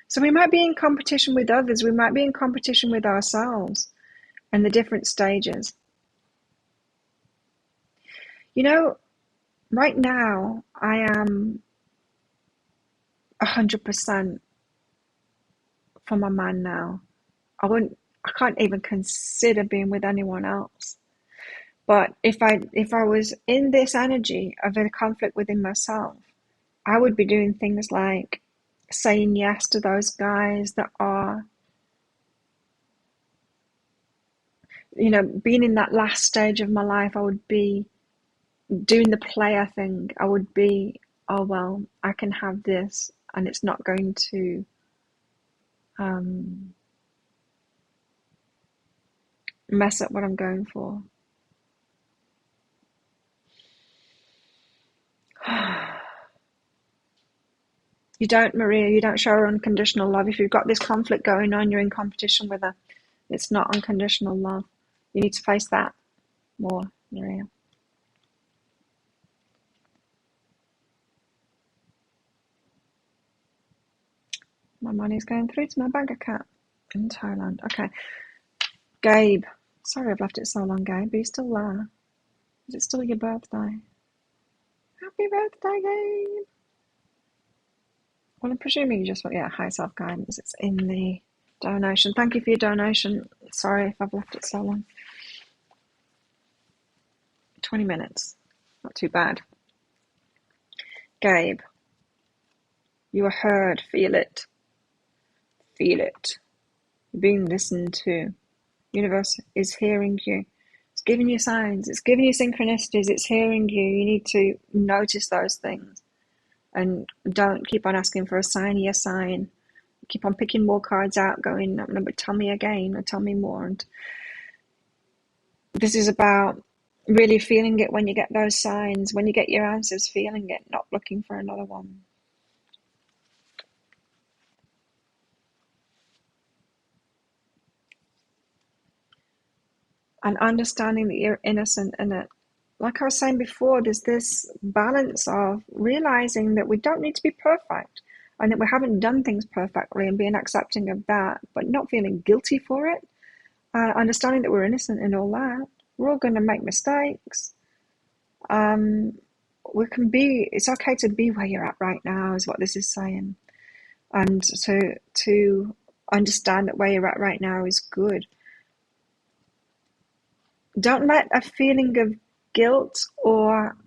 So we might be in competition with others, we might be in competition with ourselves and the different stages. You know, right now I am 100% for my man now. I can't even consider being with anyone else. But if I was in this energy of a conflict within myself, I would be doing things like saying yes to those guys that are, you know, being in that last stage of my life. I would be doing the player thing. I would be, oh well, I can have this and it's not going to mess up what I'm going for. You don't, Maria, you don't show her unconditional love. If you've got this conflict going on, you're in competition with her. It's not unconditional love. You need to face that more, Maria. My money's going through to my bank account in Thailand. Okay. Gabe. Sorry I've left it so long, Gabe. Are you still there? Is it still your birthday? Happy birthday, Gabe. Well, I'm presuming you just want, yeah, high self-guidance. It's in the donation. Thank you for your donation. Sorry if I've left it so long. 20 minutes. Not too bad. Gabe. You are heard. Feel it. Feel it. You're being listened to. Universe is hearing you. It's giving you signs. It's giving you synchronicities. It's hearing you. You need to notice those things. And don't keep on asking for a sign. Keep on picking more cards out, going, no, but tell me again, or tell me more. And this is about really feeling it when you get those signs, when you get your answers, feeling it, not looking for another one. And understanding that you're innocent in it. Like I was saying before, there's this balance of realizing that we don't need to be perfect and that we haven't done things perfectly, and being accepting of that, but not feeling guilty for it. Understanding that we're innocent in all that. We're all going to make mistakes. It's okay to be where you're at right now, is what this is saying. And to understand that where you're at right now is good. Don't let a feeling of guilt or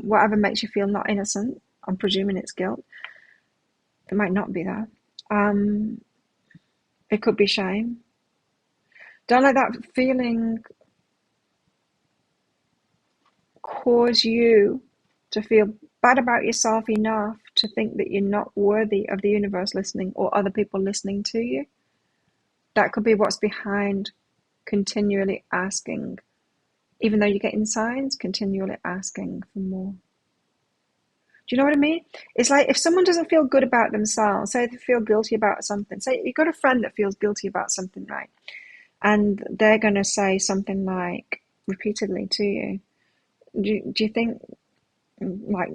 whatever makes you feel not innocent, I'm presuming it's guilt. It might not be that. It could be shame. Don't let that feeling cause you to feel bad about yourself enough to think that you're not worthy of the universe listening or other people listening to you. That could be what's behind continually asking. Even though you're getting signs, continually asking for more. Do you know what I mean? It's like if someone doesn't feel good about themselves, say they feel guilty about something, say you've got a friend that feels guilty about something, right? And they're going to say something like, repeatedly to you, do you think, like,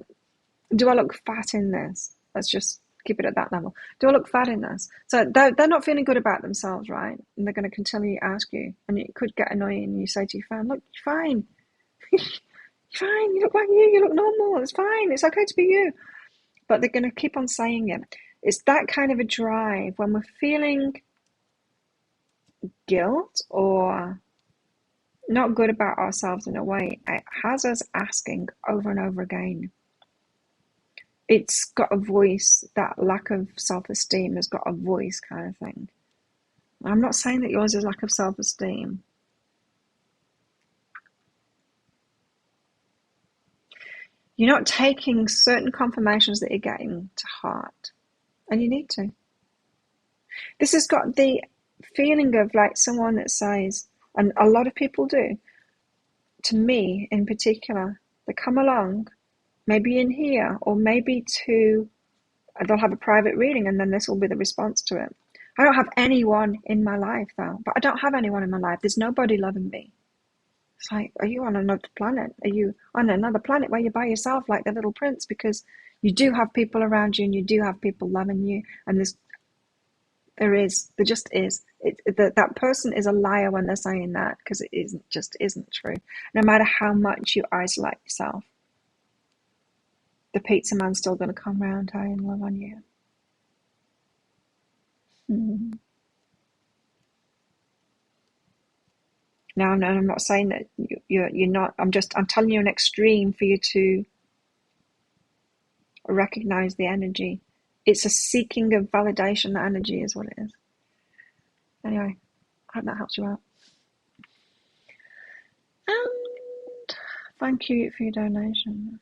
do I look fat in this? Let's just keep it at that level. Do I look fat in this? So they're not feeling good about themselves, right? And they're going to continually ask you, and it could get annoying. And you say to your friend, look, you're fine. You're fine. You look like you look normal. It's fine. It's okay to be you. But they're going to keep on saying it. It's that kind of a drive when we're feeling guilt or not good about ourselves in a way. It has us asking over and over again. It's got a voice. That lack of self-esteem has got a voice, kind of thing. I'm not saying that yours is lack of self-esteem. You're not taking certain confirmations that you're getting to heart, and you need to. This has got the feeling of like someone that says, and a lot of people do, to me in particular, they come along, maybe in here, or maybe they'll have a private reading, and then this will be the response to it. I don't have anyone in my life, though. But I don't have anyone in my life. There's nobody loving me. It's like, are you on another planet? Are you on another planet where you're by yourself like the little prince? Because you do have people around you, and you do have people loving you. And there just is. That person is a liar when they're saying that, because it isn't true. No matter how much you isolate yourself, the pizza man's still going to come round and love on you. Now, I'm not saying that you're not. I'm telling you an extreme for you to recognize the energy. It's a seeking of validation. The energy is what it is. Anyway, I hope that helps you out. And thank you for your donation.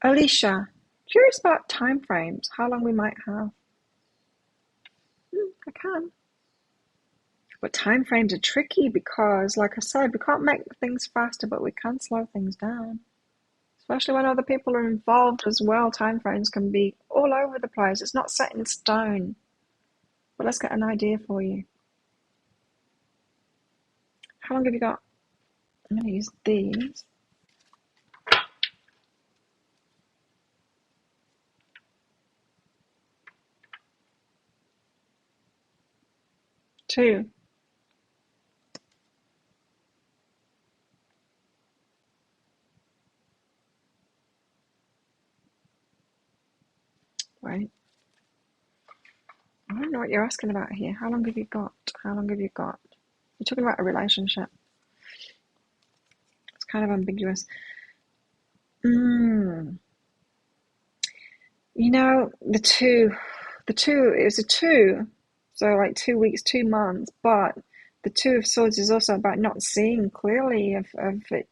Alicia, curious about time frames, how long we might have. I can. But time frames are tricky because, like I said, we can't make things faster, but we can slow things down. Especially when other people are involved as well. Time frames can be all over the place. It's not set in stone. But let's get an idea for you. How long have you got? I'm going to use these. 2. Right. I don't know what you're asking about here. How long have you got? How long have you got? You're talking about a relationship. It's kind of ambiguous. You know, the two, it was a 2. So like 2 weeks, 2 months, but the Two of Swords is also about not seeing clearly of it.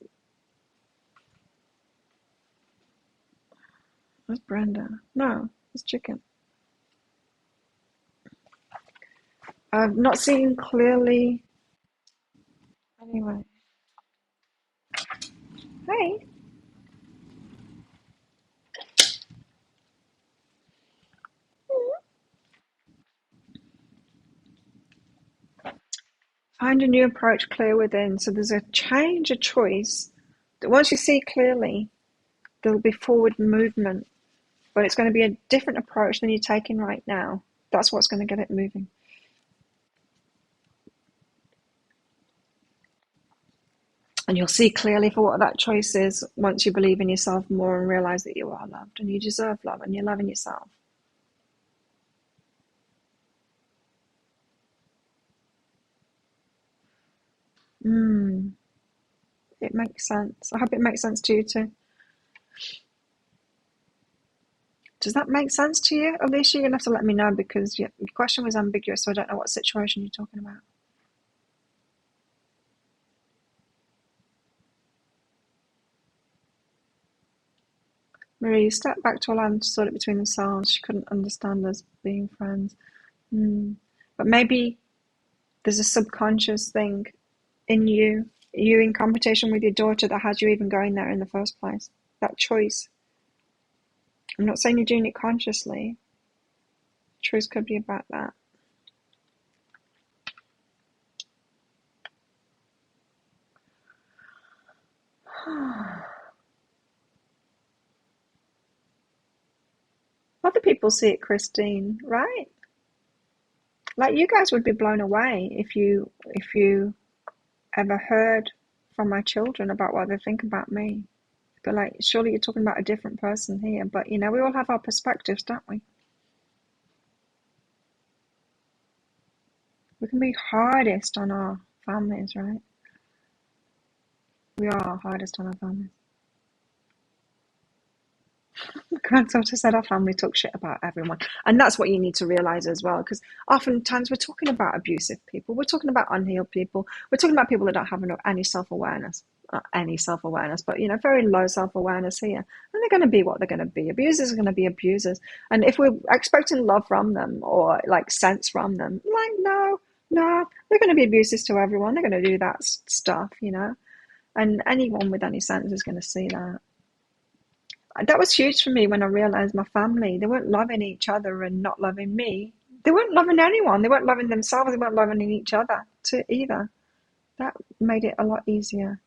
Where's Brenda? No, it's Chicken. Not seeing clearly. Anyway. Hey. Find a new approach clear within. So there's a change, a choice, that once you see clearly, there'll be forward movement. But it's going to be a different approach than you're taking right now. That's what's going to get it moving. And you'll see clearly for what that choice is once you believe in yourself more and realize that you are loved and you deserve love and you're loving yourself. It makes sense. I hope it makes sense to you too. Does that make sense to you? Alicia, you're going to have to let me know because your question was ambiguous, so I don't know what situation you're talking about. Marie, step back to allow them to sort it between themselves. She couldn't understand us being friends. But maybe there's a subconscious thing in you in competition with your daughter that has you even going there in the first place. That choice. I'm not saying you're doing it consciously. Choice could be about that. Other people see it, Christine, right? Like you guys would be blown away if you ever heard from my children about what they think about me. But like, surely you're talking about a different person here. But we all have our perspectives, don't we? We can be hardest on our families, right? We are hardest on our families. My granddaughter said our family talk shit about everyone. And that's what you need to realize as well, because oftentimes we're talking about abusive people. We're talking about unhealed people. We're talking about people that don't have any self-awareness. Not any self-awareness, but, very low self-awareness here. And they're going to be what they're going to be. Abusers are going to be abusers. And if we're expecting love from them or like sense from them, like, no, they're going to be abusive to everyone. They're going to do that stuff, And anyone with any sense is going to see that. That was huge for me when I realized my family, they weren't loving each other and not loving me. They weren't loving anyone. They weren't loving themselves. They weren't loving each other either. That made it a lot easier.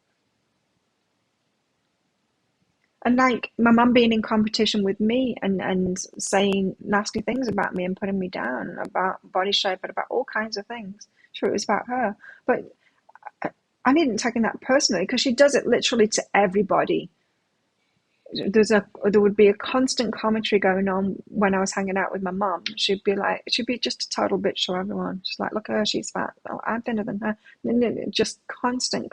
And like my mum being in competition with me and saying nasty things about me and putting me down about body shape and about all kinds of things. Sure, it was about her. But I didn't take that personally because she does it literally to everybody. There would be a constant commentary going on when I was hanging out with my mum. She'd be just a total bitch to everyone. She's like, look at her, she's fat. Oh, I'm thinner than her. Just constant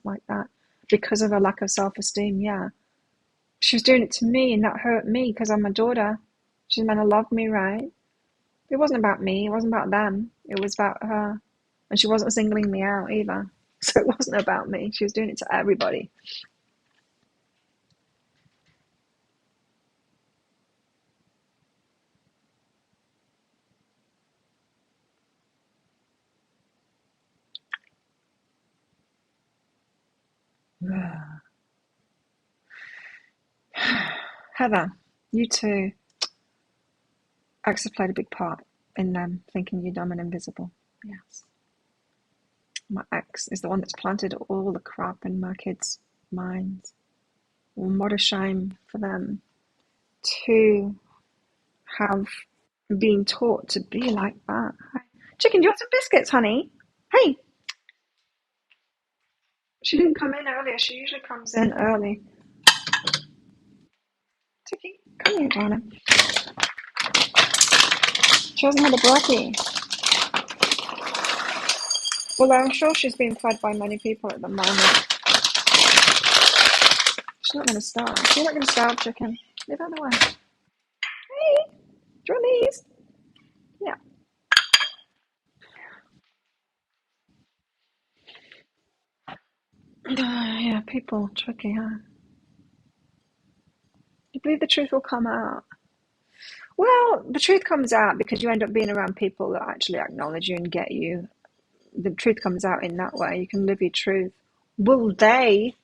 like that because of her lack of self-esteem. Yeah, she was doing it to me, and that hurt me because I'm a daughter. She's meant to love me, right? It wasn't about me. It wasn't about them. It was about her, and she wasn't singling me out either. So it wasn't about me. She was doing it to everybody. Heather, you too. Ex have played a big part in them thinking you're dumb and invisible. Yes. My ex is the one that's planted all the crap in my kids' minds. And what a shame for them to have been taught to be like that. Chicken, do you want some biscuits, honey? Hey, she didn't come in earlier. She usually comes in early. Chicken, come here, darling. She hasn't had a brekkie. Well, I'm sure she's being fed by many people at the moment. She's not going to starve. You're not going to starve, chicken. Live out the way. Hey, do you want these? Yeah. Yeah, people tricky, huh? You believe the truth will come out? Well, the truth comes out because you end up being around people that actually acknowledge you and get you. The truth comes out in that way. You can live your truth. Will they,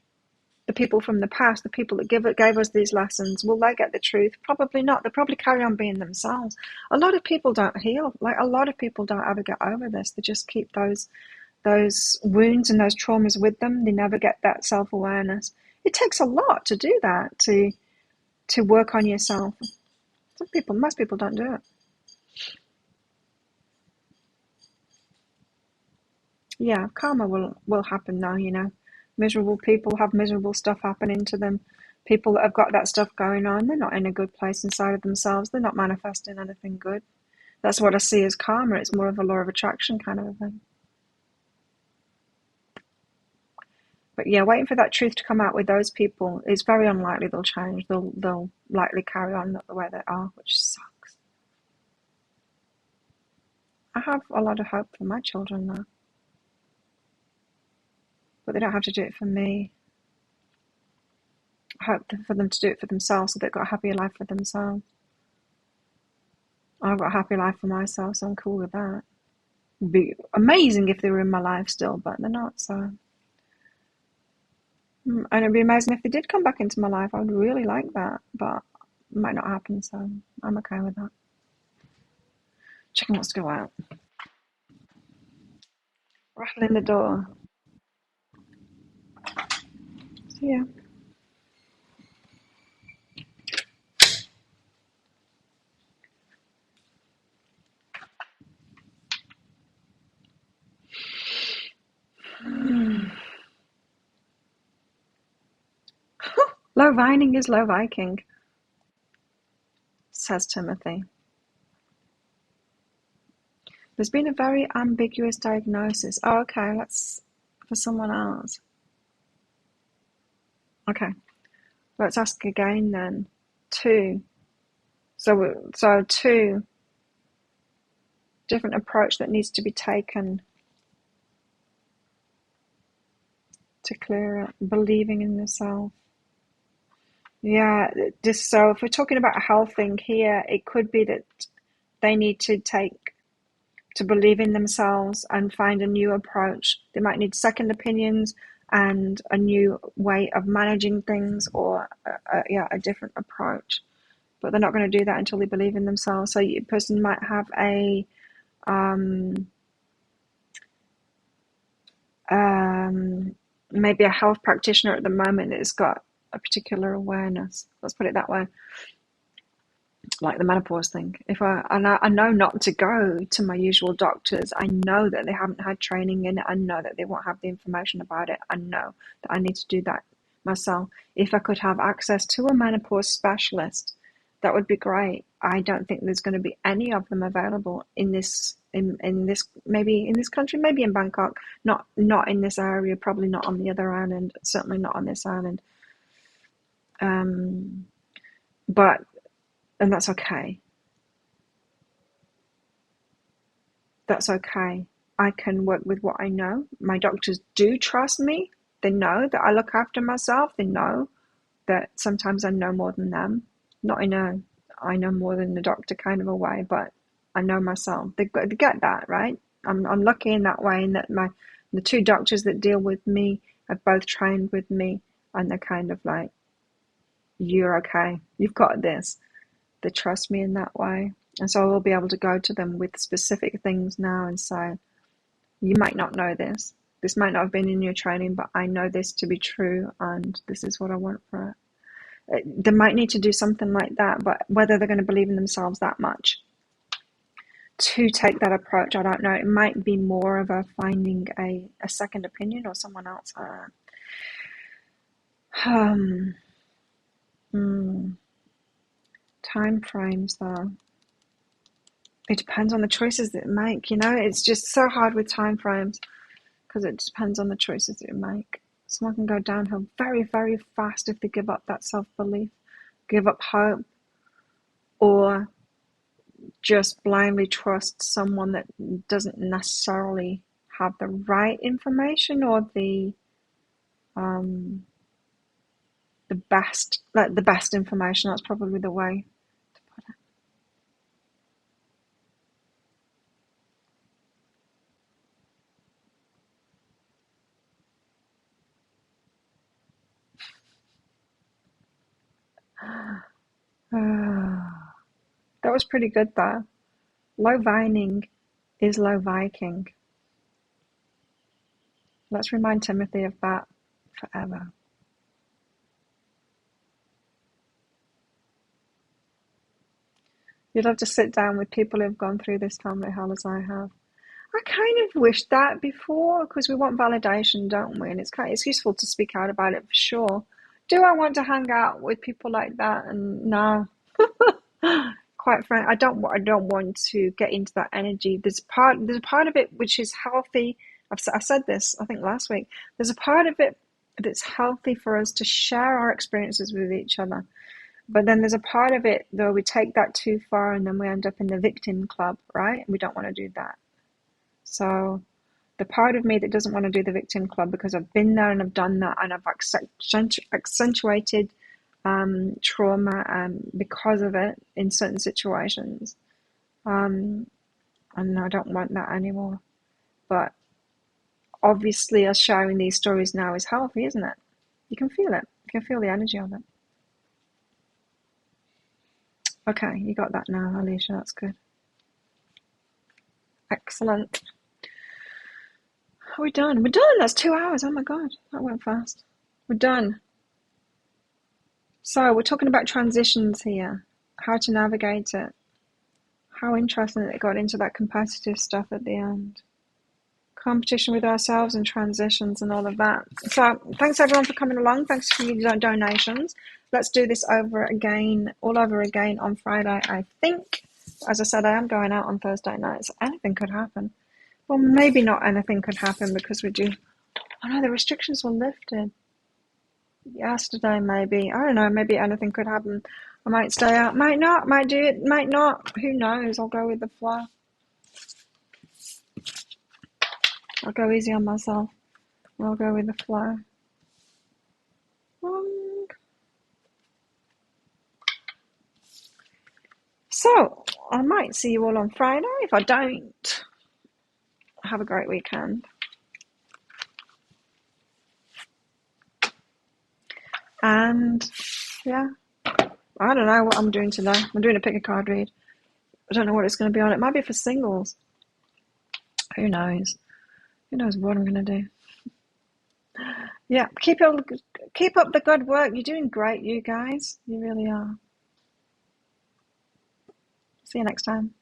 the people from the past, the people that gave us these lessons, will they get the truth? Probably not. They'll probably carry on being themselves. A lot of people don't heal. Like, a lot of people don't ever get over this. They just keep those wounds and those traumas with them. They never get that self-awareness. It takes a lot to do that, to work on yourself. Most people don't do it. Yeah, karma will happen though, you know. Miserable people have miserable stuff happening to them. People that have got that stuff going on, they're not in a good place inside of themselves. They're not manifesting anything good. That's what I see as karma. It's more of a law of attraction kind of a thing. But yeah, waiting for that truth to come out with those people, it's very unlikely they'll change. They'll likely carry on the way they are, which sucks. I have a lot of hope for my children though, but they don't have to do it for me. I hope for them to do it for themselves, so they've got a happier life for themselves. I've got a happy life for myself, so I'm cool with that. It'd be amazing if they were in my life still, but they're not, so. And it'd be amazing if they did come back into my life. I would really like that, but it might not happen, so I'm okay with that. Chicken wants to go out. Rattling the door. So yeah. Low vining is low Viking, says Timothy. There's been a very ambiguous diagnosis. Oh, okay, that's for someone else. Okay, let's ask again then. Two. So two different approach that needs to be taken to clear it. Believing in yourself. Yeah, just so if we're talking about a health thing here, it could be that they need to believe in themselves and find a new approach. They might need second opinions and a new way of managing things, or a different approach. But they're not going to do that until they believe in themselves. So a person might have a maybe a health practitioner at the moment that's got a particular awareness. Let's put it that way. Like the menopause thing. I know not to go to my usual doctors. I know that they haven't had training in it. I know that they won't have the information about it. I know that I need to do that myself. If I could have access to a menopause specialist, that would be great. I don't think there's going to be any of them available in this maybe in this country, maybe in Bangkok, not in this area, probably not on the other island, certainly not on this island. But and that's okay. That's okay. I can work with what I know. My doctors do trust me. They know that I look after myself. They know that sometimes I know more than them. Not in a I know more than the doctor kind of a way, but I know myself. They get that, right? I'm lucky in that way, in that the two doctors that deal with me have both trained with me, and they're kind of like, you're okay. You've got this. They trust me in that way. And so I will be able to go to them with specific things now and say, you might not know this. This might not have been in your training, but I know this to be true, and this is what I want for it. They might need to do something like that, but whether they're going to believe in themselves that much to take that approach, I don't know. It might be more of a finding a second opinion or someone else. Time frames, though. It depends on the choices that you make, you know? It's just so hard with time frames because it depends on the choices that you make. Someone can go downhill very, very fast if they give up that self-belief, give up hope, or just blindly trust someone that doesn't necessarily have the right information or the the best, like the best information. That's probably the way to put it. That was pretty good though. Low vining is low Viking. Let's remind Timothy of that forever. You'd love to sit down with people who've gone through this family hell as I have. I kind of wished that before, because we want validation, don't we? And it's useful to speak out about it for sure. Do I want to hang out with people like that? And no, quite frankly, I don't want to get into that energy. There's a part of it which is healthy. I said this, I think, last week. There's a part of it that's healthy for us to share our experiences with each other. But then there's a part of it, though, we take that too far and then we end up in the victim club, right? We don't want to do that. So the part of me that doesn't want to do the victim club, because I've been there and I've done that and I've accentuated trauma because of it in certain situations. And I don't want that anymore. But obviously us sharing these stories now is healthy, isn't it? You can feel it. You can feel the energy of it. Okay, you got that now, Alicia. That's good. Excellent. We're done. We're done. That's 2 hours. Oh my God, that went fast. We're done. So we're talking about transitions here, how to navigate it. How interesting that it got into that competitive stuff at the end. Competition with ourselves and transitions and all of that. So thanks everyone for coming along. Thanks for your donations. Let's do this all over again on Friday, I think. As I said, I am going out on Thursday night, so anything could happen. Well, maybe not anything could happen because we do. Oh no, the restrictions were lifted yesterday, maybe. I don't know, maybe anything could happen. I might stay out, might not, might do it, might not. Who knows? I'll go with the flow. I'll go easy on myself. I'll go with the flow. So, I might see you all on Friday. If I don't, have a great weekend. And, yeah, I don't know what I'm doing today. I'm doing a pick a card read. I don't know what it's going to be on. It might be for singles. Who knows? Who knows what I'm going to do? Yeah, keep up the good work. You're doing great, you guys. You really are. See you next time.